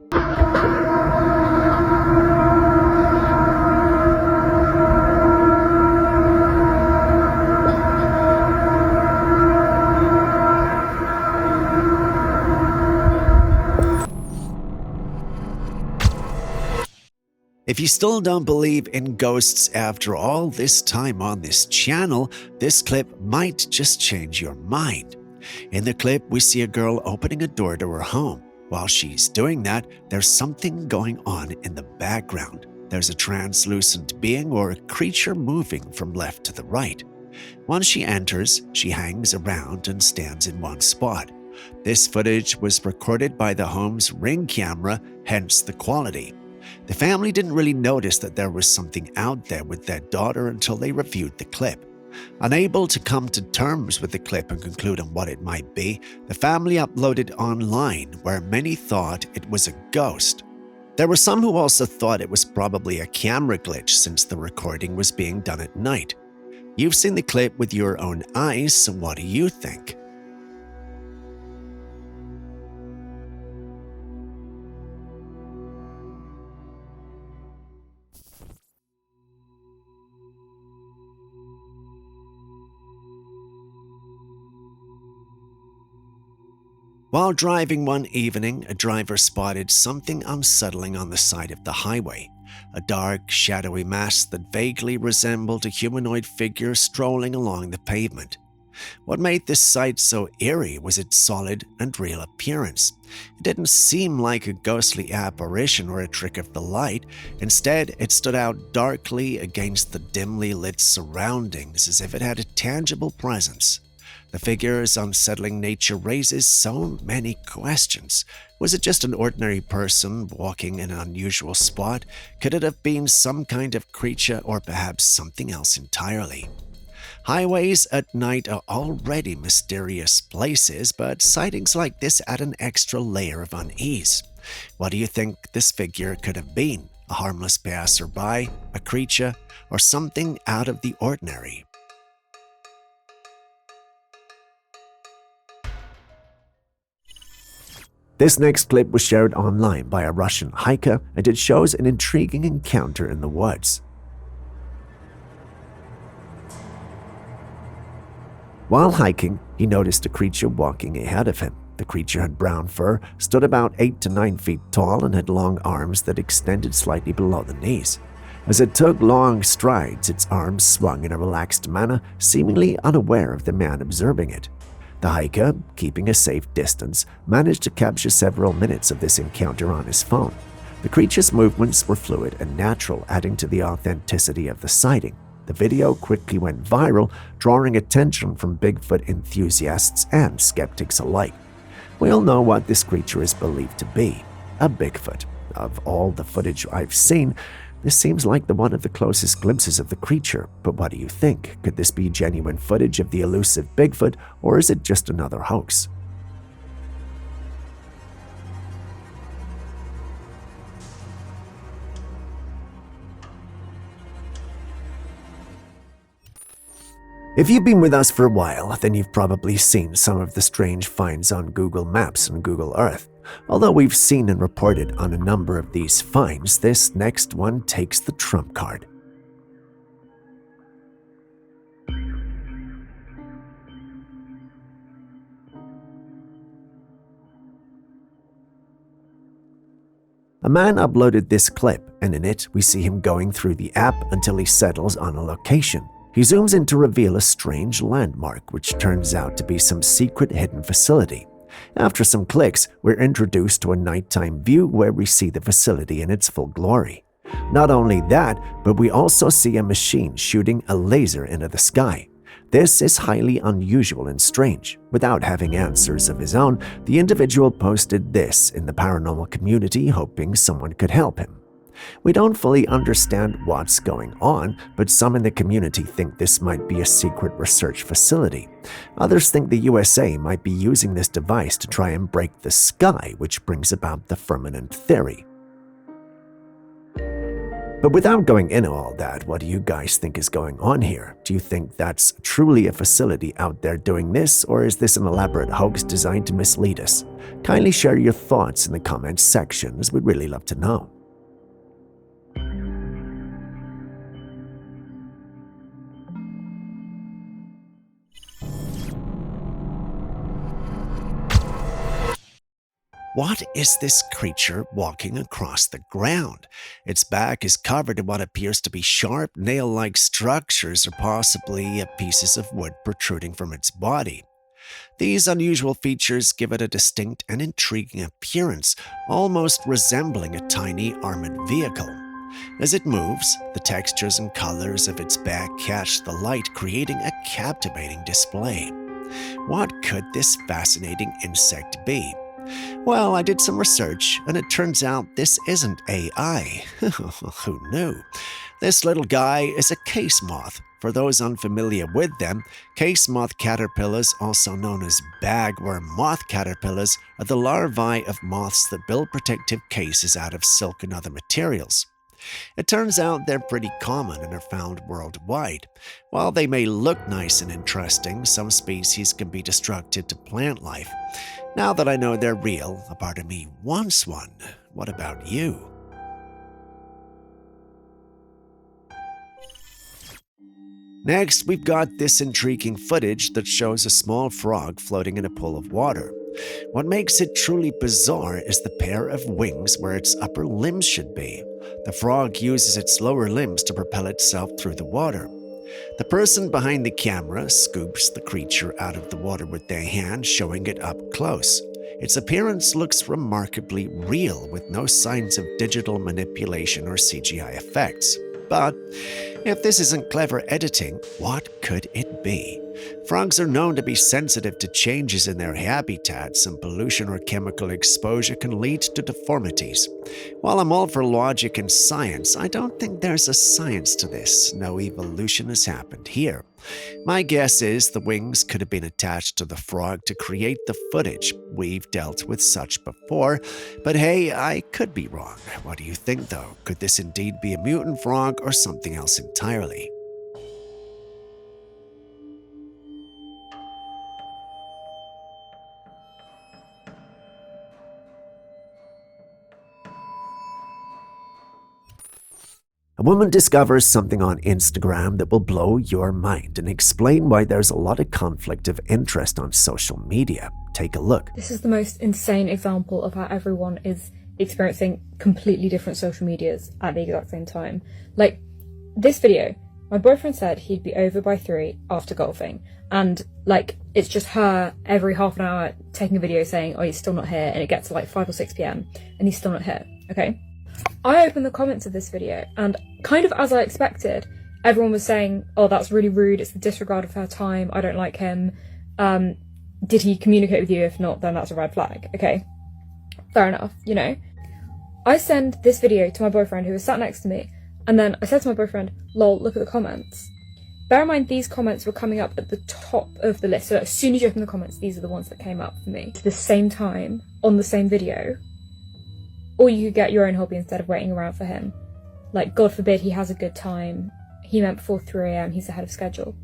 If you still don't believe in ghosts after all this time on this channel, this clip might just change your mind. In the clip, we see a girl opening a door to her home. While she's doing that, there's something going on in the background. There's a translucent being or a creature moving from left to the right. Once she enters, she hangs around and stands in one spot. This footage was recorded by the home's Ring camera, hence the quality. The family didn't really notice that there was something out there with their daughter until they reviewed the clip. Unable to come to terms with the clip and conclude on what it might be, the family uploaded online where many thought it was a ghost. There were some who also thought it was probably a camera glitch since the recording was being done at night. You've seen the clip with your own eyes, so what do you think? While driving one evening, a driver spotted something unsettling on the side of the highway. A dark, shadowy mass that vaguely resembled a humanoid figure strolling along the pavement. What made this sight so eerie was its solid and real appearance. It didn't seem like a ghostly apparition or a trick of the light. Instead, it stood out darkly against the dimly lit surroundings as if it had a tangible presence. The figure's unsettling nature raises so many questions. Was it just an ordinary person walking in an unusual spot? Could it have been some kind of creature or perhaps something else entirely? Highways at night are already mysterious places, but sightings like this add an extra layer of unease. What do you think this figure could have been? A harmless passerby, a creature, or something out of the ordinary? This next clip was shared online by a Russian hiker, and it shows an intriguing encounter in the woods. While hiking, he noticed a creature walking ahead of him. The creature had brown fur, stood about 8 to 9 feet tall, and had long arms that extended slightly below the knees. As it took long strides, its arms swung in a relaxed manner, seemingly unaware of the man observing it. The hiker, keeping a safe distance, managed to capture several minutes of this encounter on his phone. The creature's movements were fluid and natural, adding to the authenticity of the sighting. The video quickly went viral, drawing attention from Bigfoot enthusiasts and skeptics alike. We all know what this creature is believed to be: a Bigfoot. Of all the footage I've seen, this seems like the one of the closest glimpses of the creature. But what do you think? Could this be genuine footage of the elusive Bigfoot, or is it just another hoax? If you've been with us for a while, then you've probably seen some of the strange finds on Google Maps and Google Earth. Although we've seen and reported on a number of these finds, this next one takes the trump card. A man uploaded this clip, and in it we see him going through the app until he settles on a location. He zooms in to reveal a strange landmark, which turns out to be some secret hidden facility. After some clicks, we're introduced to a nighttime view where we see the facility in its full glory. Not only that, but we also see a machine shooting a laser into the sky. This is highly unusual and strange. Without having answers of his own, the individual posted this in the paranormal community, hoping someone could help him. We don't fully understand what's going on, but some in the community think this might be a secret research facility. Others think the USA might be using this device to try and break the sky, which brings about the firmament theory. But without going into all that, what do you guys think is going on here? Do you think that's truly a facility out there doing this, or is this an elaborate hoax designed to mislead us? Kindly share your thoughts in the comments section, as we'd really love to know. What is this creature walking across the ground? Its back is covered in what appears to be sharp, nail-like structures or possibly pieces of wood protruding from its body. These unusual features give it a distinct and intriguing appearance, almost resembling a tiny armored vehicle. As it moves, the textures and colors of its back catch the light, creating a captivating display. What could this fascinating insect be? Well, I did some research, and it turns out this isn't AI. Who knew? This little guy is a case moth. For those unfamiliar with them, case moth caterpillars, also known as bagworm moth caterpillars, are the larvae of moths that build protective cases out of silk and other materials. It turns out they're pretty common and are found worldwide. While they may look nice and interesting, some species can be destructive to plant life. Now that I know they're real, a part of me wants one. What about you? Next, we've got this intriguing footage that shows a small frog floating in a pool of water. What makes it truly bizarre is the pair of wings where its upper limbs should be. The frog uses its lower limbs to propel itself through the water. The person behind the camera scoops the creature out of the water with their hand, showing it up close. Its appearance looks remarkably real, with no signs of digital manipulation or CGI effects. But if this isn't clever editing, what could it be? Frogs are known to be sensitive to changes in their habitats, and pollution or chemical exposure can lead to deformities. While I'm all for logic and science, I don't think there's a science to this. No evolution has happened here. My guess is the wings could have been attached to the frog to create the footage. We've dealt with such before, but hey, I could be wrong. What do you think, though? Could this indeed be a mutant frog or something else entirely? A woman discovers something on Instagram that will blow your mind and explain why there's a lot of conflict of interest on social media. Take a look.
This is the most insane example of how everyone is experiencing completely different social medias at the exact same time. Like, this video, my boyfriend said he'd be over by 3 after golfing, and like, it's just her every half an hour taking a video saying, oh, he's still not here, and it gets to like 5 or 6 p.m. and he's still not here, okay? I opened the comments of this video, and kind of as I expected, everyone was saying, oh, that's really rude, it's the disregard of her time, I don't like him, did he communicate with you? If not, then that's a red flag, okay? Fair enough, you know? I send this video to my boyfriend who was sat next to me, and then I said to my boyfriend, lol, look at the comments. Bear in mind, these comments were coming up at the top of the list, so as soon as you open the comments, these are the ones that came up for me. At the same time, on the same video, or you could get your own hobby instead of waiting around for him. Like, God forbid he has a good time. He meant before 3 a.m, he's ahead of schedule.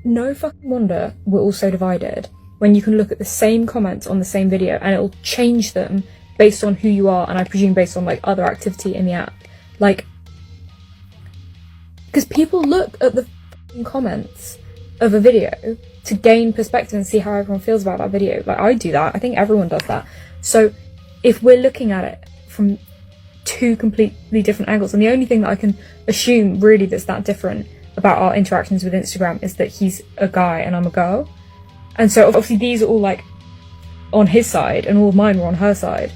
No fucking wonder we're all so divided when you can look at the same comments on the same video and it'll change them based on who you are, and I presume based on like other activity in the app. Like, because people look at the fucking comments of a video to gain perspective and see how everyone feels about that video. Like, I do that. I think everyone does that. So if we're looking at it from 2 completely different angles, and the only thing that I can assume really that's that different about our interactions with Instagram is that he's a guy and I'm a girl, and so obviously these are all like on his side and all of mine were on her side.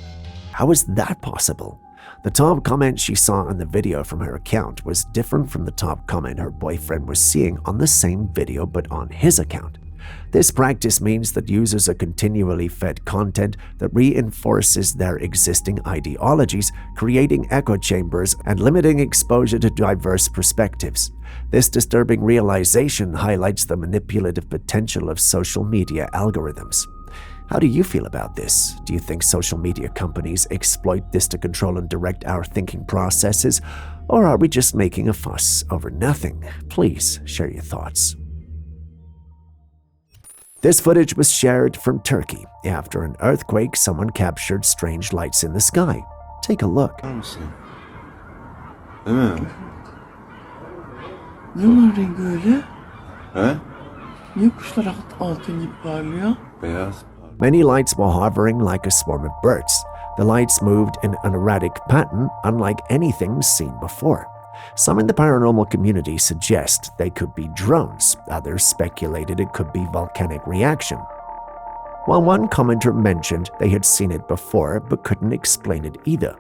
How is that possible? The top comment she saw in the video from her account was different from the top comment her boyfriend was seeing on the same video but on his account. This practice means that users are continually fed content that reinforces their existing ideologies, creating echo chambers and limiting exposure to diverse perspectives. This disturbing realization highlights the manipulative potential of social media algorithms. How do you feel about this? Do you think social media companies exploit this to control and direct our thinking processes, or are we just making a fuss over nothing? Please share your thoughts. This footage was shared from Turkey. After an earthquake, someone captured strange lights in the sky. Take a look.
Ne var rengi öyle? He? Niye kuşlar altın gibi parlıyor?
Beyaz.
Many lights were hovering like a swarm of birds. The lights moved in an erratic pattern, unlike anything seen before. Some in the paranormal community suggest they could be drones. Others speculated it could be volcanic reaction. While one commenter mentioned they had seen it before but couldn't explain it either.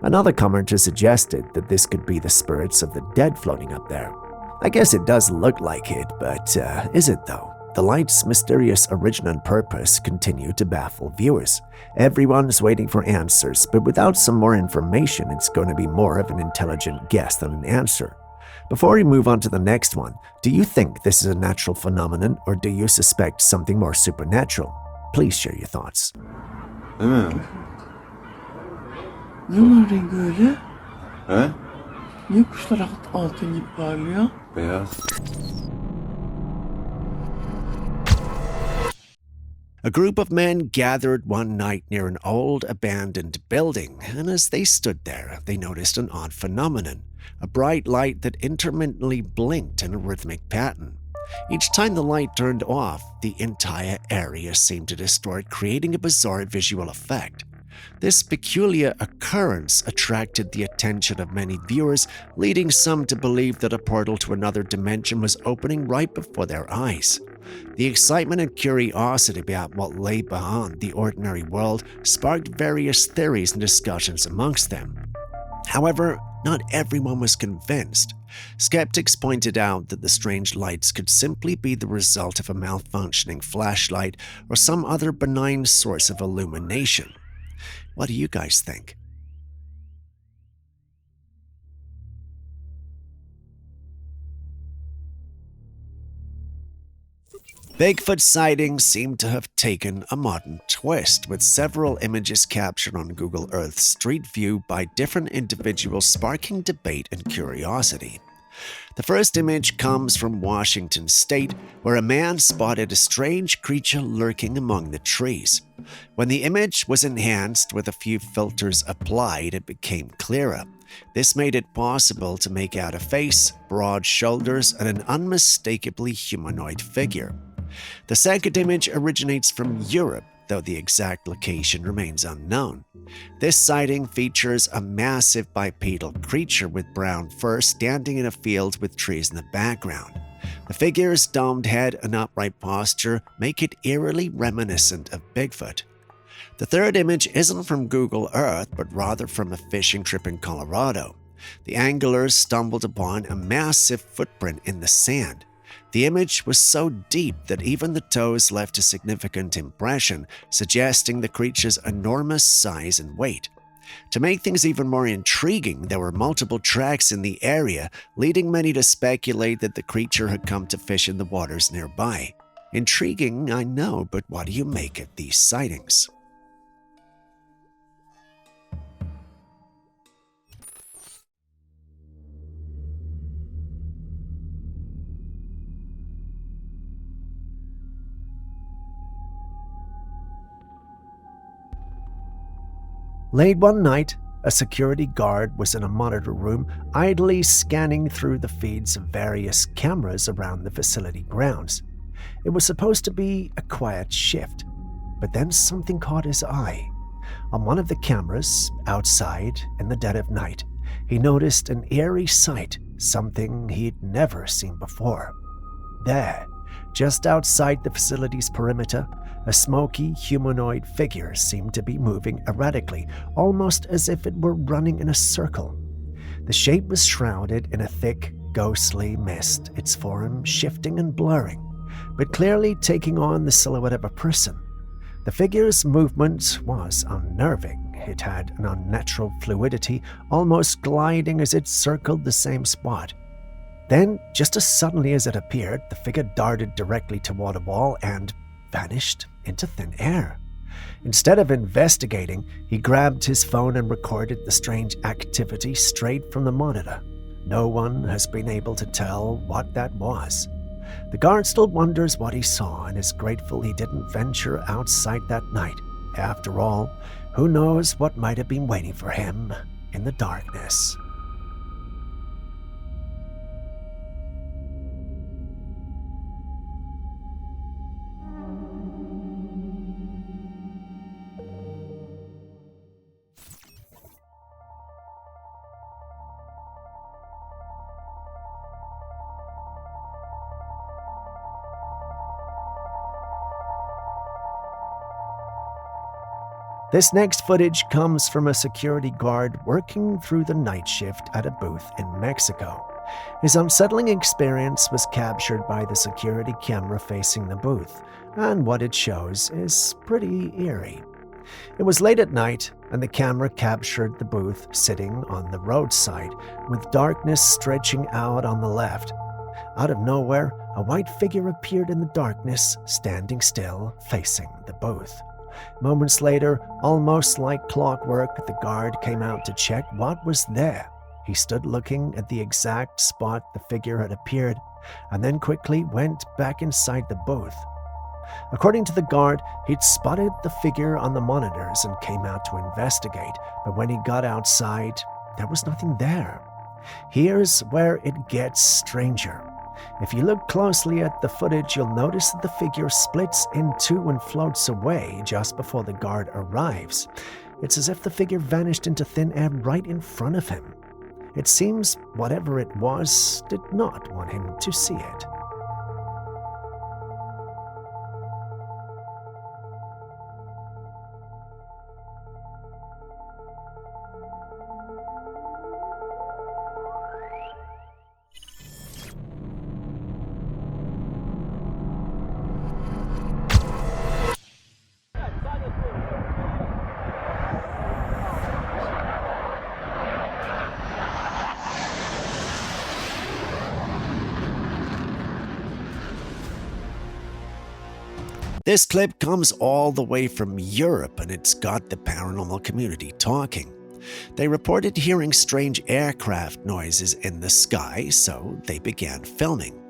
Another commenter suggested that this could be the spirits of the dead floating up there. I guess it does look like it, but is it though? the light's mysterious origin and purpose continue to baffle viewers. Everyone's waiting for answers, but without some more information, it's going to be more of an intelligent guess than an answer. Before we move on to the next one, do you think this is a natural phenomenon, or do you suspect something more supernatural? Please share your thoughts.
Ne var rengi öyle? He? Niye kuşlar altın gibi parlıyor?
Beyaz.
A group of men gathered one night near an old abandoned building, and as they stood there, they noticed an odd phenomenon, a bright light that intermittently blinked in a rhythmic pattern. Each time the light turned off, the entire area seemed to distort, creating a bizarre visual effect. This peculiar occurrence attracted the attention of many viewers, leading some to believe that a portal to another dimension was opening right before their eyes. The excitement and curiosity about what lay beyond the ordinary world sparked various theories and discussions amongst them. However, not everyone was convinced. Skeptics pointed out that the strange lights could simply be the result of a malfunctioning flashlight or some other benign source of illumination. What do you guys think? Bigfoot sightings seem to have taken a modern twist, with several images captured on Google Earth Street View by different individuals sparking debate and curiosity. The first image comes from Washington State, where a man spotted a strange creature lurking among the trees. When the image was enhanced with a few filters applied, it became clearer. This made it possible to make out a face, broad shoulders, and an unmistakably humanoid figure. The second image originates from Europe, though the exact location remains unknown. This sighting features a massive bipedal creature with brown fur standing in a field with trees in the background. The figure's domed head and upright posture make it eerily reminiscent of Bigfoot. The third image isn't from Google Earth, but rather from a fishing trip in Colorado. The anglers stumbled upon a massive footprint in the sand. The image was so deep that even the toes left a significant impression, suggesting the creature's enormous size and weight. To make things even more intriguing, there were multiple tracks in the area, leading many to speculate that the creature had come to fish in the waters nearby. Intriguing, I know, but what do you make of these sightings? Late one night, a security guard was in a monitor room, idly scanning through the feeds of various cameras around the facility grounds. It was supposed to be a quiet shift, but then something caught his eye. On one of the cameras, outside in the dead of night, he noticed an eerie sight, something he'd never seen before. There, just outside the facility's perimeter, a smoky humanoid figure seemed to be moving erratically, almost as if it were running in a circle. The shape was shrouded in a thick, ghostly mist, its form shifting and blurring, but clearly taking on the silhouette of a person. The figure's movement was unnerving. It had an unnatural fluidity, almost gliding as it circled the same spot. Then, just as suddenly as it appeared, the figure darted directly toward a wall and vanished into thin air. Instead of investigating, he grabbed his phone and recorded the strange activity straight from the monitor. No one has been able to tell what that was. The guard still wonders what he saw and is grateful he didn't venture outside that night. After all, who knows what might have been waiting for him in the darkness. This next footage comes from a security guard working through the night shift at a booth in Mexico. His unsettling experience was captured by the security camera facing the booth, and what it shows is pretty eerie. It was late at night, and the camera captured the booth sitting on the roadside, with darkness stretching out on the left. Out of nowhere, a white figure appeared in the darkness, standing still, facing the booth. Moments later, almost like clockwork, the guard came out to check what was there. He stood looking at the exact spot the figure had appeared, and then quickly went back inside the booth. According to the guard, he'd spotted the figure on the monitors and came out to investigate, but when he got outside, there was nothing there. Here's where it gets stranger. If you look closely at the footage, you'll notice that the figure splits in two and floats away just before the guard arrives. It's as if the figure vanished into thin air right in front of him. It seems whatever it was did not want him to see it. This clip comes all the way from Europe, and it's got the paranormal community talking. They reported hearing strange aircraft noises in the sky, so they began filming.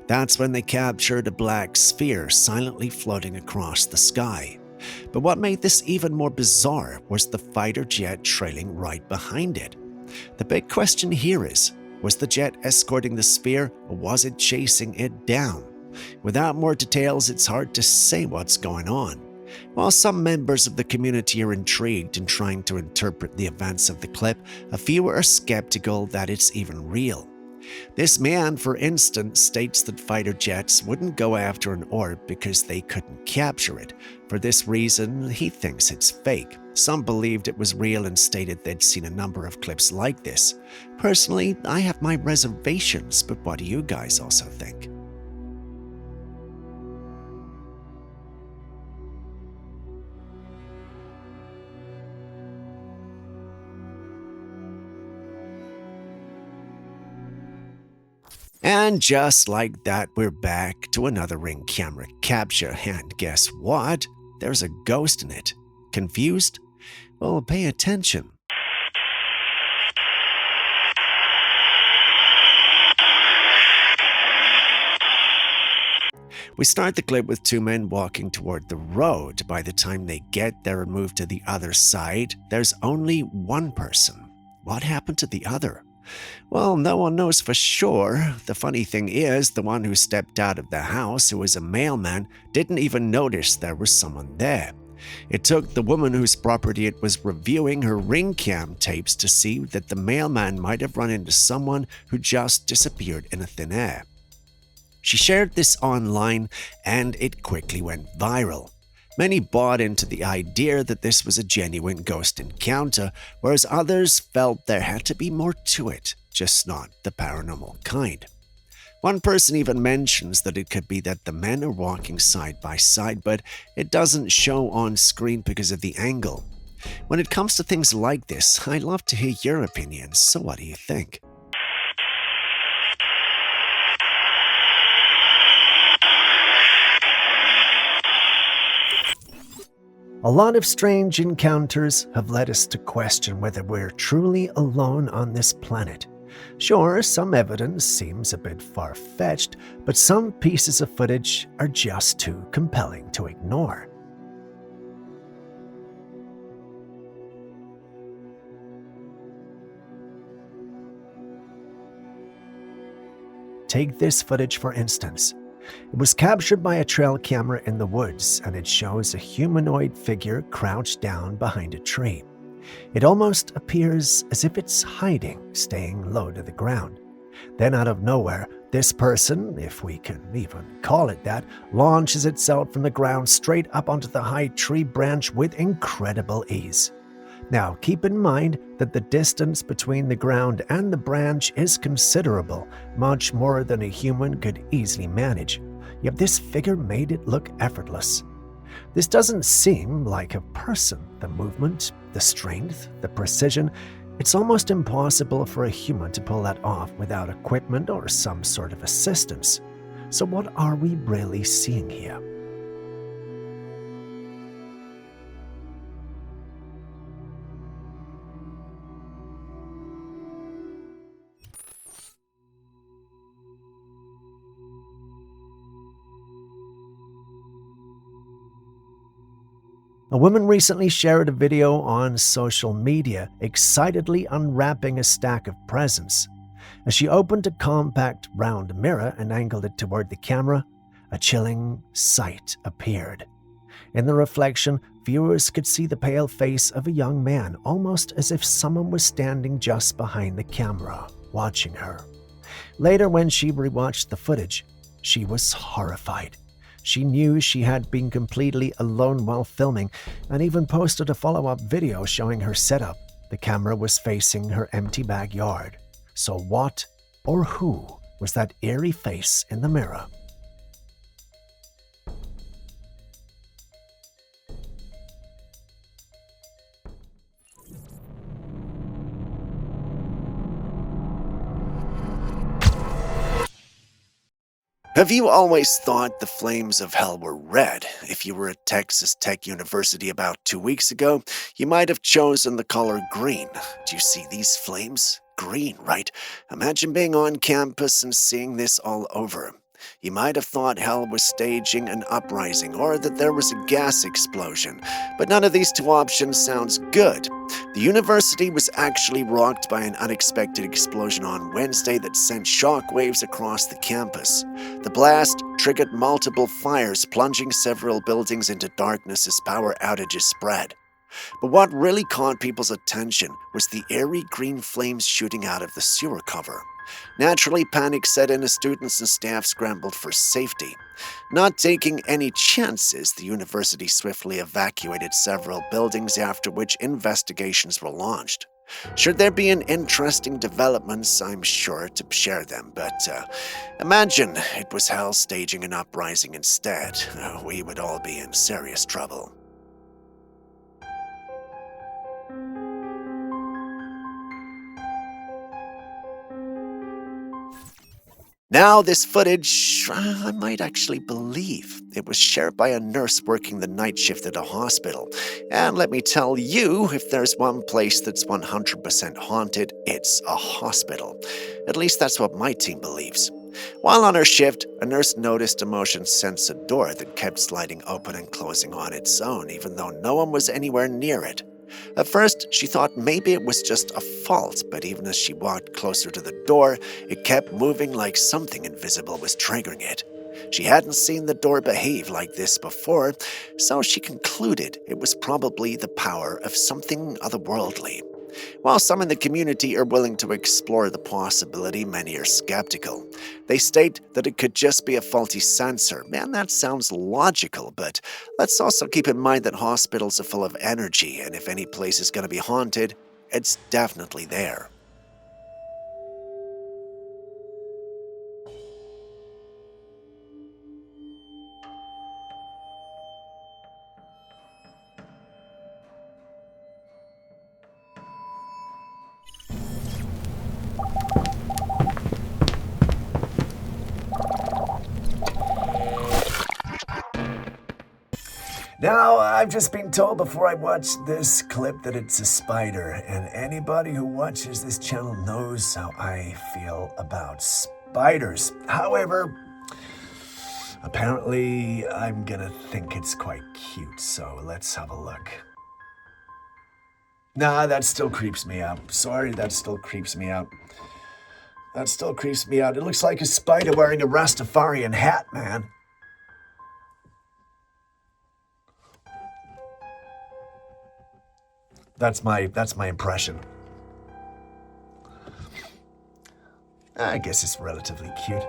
That's when they captured a black sphere silently floating across the sky. But what made this even more bizarre was the fighter jet trailing right behind it. The big question here is, was the jet escorting the sphere, or was it chasing it down? Without more details, it's hard to say what's going on. While some members of the community are intrigued and trying to interpret the events of the clip, a few are skeptical that it's even real. This man, for instance, states that fighter jets wouldn't go after an orb because they couldn't capture it. For this reason, he thinks it's fake. Some believed it was real and stated they'd seen a number of clips like this. Personally, I have my reservations, but what do you guys also think? And just like that, we're back to another Ring camera capture, and guess what? There's a ghost in it. Confused? Well, pay attention. We start the clip with two men walking toward the road. By the time they get there and move to the other side, there's only one person. What happened to the other? Well, no one knows for sure. The funny thing is, the one who stepped out of the house, who was a mailman, didn't even notice there was someone there. It took the woman whose property it was reviewing her Ring cam tapes to see that the mailman might have run into someone who just disappeared in a thin air. She shared this online, and it quickly went viral. Many bought into the idea that this was a genuine ghost encounter, whereas others felt there had to be more to it, just not the paranormal kind. One person even mentions that it could be that the men are walking side by side, but it doesn't show on screen because of the angle. When it comes to things like this, I'd love to hear your opinions, so what do you think? A lot of strange encounters have led us to question whether we're truly alone on this planet. Sure, some evidence seems a bit far-fetched, but some pieces of footage are just too compelling to ignore. Take this footage for instance. It was captured by a trail camera in the woods, and it shows a humanoid figure crouched down behind a tree. It almost appears as if it's hiding, staying low to the ground. Then out of nowhere, this person, if we can even call it that, launches itself from the ground straight up onto the high tree branch with incredible ease. Now, keep in mind that the distance between the ground and the branch is considerable, much more than a human could easily manage. Yet this figure made it look effortless. This doesn't seem like a person. The movement, the strength, the precision, it's almost impossible for a human to pull that off without equipment or some sort of assistance. So what are we really seeing here? A woman recently shared a video on social media, excitedly unwrapping a stack of presents. As she opened a compact round mirror and angled it toward the camera, a chilling sight appeared. In the reflection, viewers could see the pale face of a young man, almost as if someone was standing just behind the camera, watching her. Later, when she rewatched the footage, she was horrified. She knew she had been completely alone while filming, and even posted a follow-up video showing her setup. The camera was facing her empty backyard. So what or who was that eerie face in the mirror?
Have you always thought the flames of hell were red? If you were at Texas Tech University about 2 weeks ago, you might have chosen the color green. Do you see these flames? Green, right? Imagine being on campus and seeing this all over. You might have thought hell was staging an uprising or that there was a gas explosion, but none of these two options sounds good. The university was actually rocked by an unexpected explosion on Wednesday that sent shockwaves across the campus. The blast triggered multiple fires, plunging several buildings into darkness as power outages spread. But what really caught people's attention was the eerie green flames shooting out of the sewer cover. Naturally, panic set in as students and staff scrambled for safety. Not taking any chances, the university swiftly evacuated several buildings, after which investigations were launched. Should there be an interesting developments, I'm sure to share them, but imagine it was hell staging an uprising instead. We would all be in serious trouble. Now, this footage, I might actually believe. It was shared by a nurse working the night shift at a hospital. And let me tell you, if there's one place that's 100% haunted, it's a hospital. At least that's what my team believes. While on her shift, a nurse noticed a motion sensor door that kept sliding open and closing on its own, even though no one was anywhere near it. At first, she thought maybe it was just a fault, but even as she walked closer to the door, it kept moving like something invisible was triggering it. She hadn't seen the door behave like this before, so she concluded it was probably the power of something otherworldly. While some in the community are willing to explore the possibility, many are skeptical. They state that it could just be a faulty sensor. Man, that sounds logical, but let's also keep in mind that hospitals are full of energy, and if any place is going to be haunted, it's definitely there.
Now, I've just been told before I watched this clip that it's a spider, and anybody who watches this channel knows how I feel about spiders. However, apparently I'm gonna think it's quite cute, so let's have a look. Nah, that still creeps me out. Sorry, that still creeps me out. That still creeps me out. It looks like a spider wearing a Rastafarian hat, man. That's my impression. I guess it's relatively cute.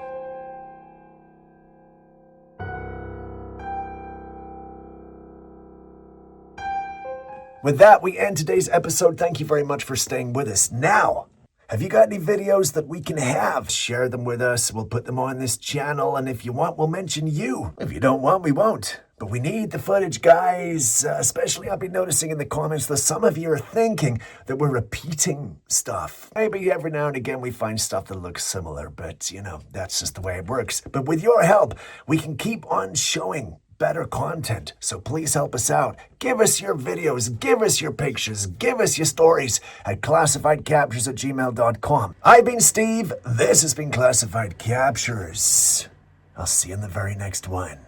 With that, we end today's episode. Thank you very much for staying with us. Now, have you got any videos that we can have? Share them with us. We'll put them on this channel. And if you want, we'll mention you. If you don't want, we won't. But we need the footage, guys. Especially, I've been noticing in the comments that some of you are thinking that we're repeating stuff. Maybe every now and again we find stuff that looks similar. But, you know, that's just the way it works. But with your help, we can keep on showing better content. So please help us out. Give us your videos, give us your pictures, give us your stories at classifiedcaptures@gmail.com. I've been Steve. This has been Classified Captures. I'll see you in the very next one.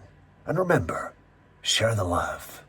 And remember, share the love.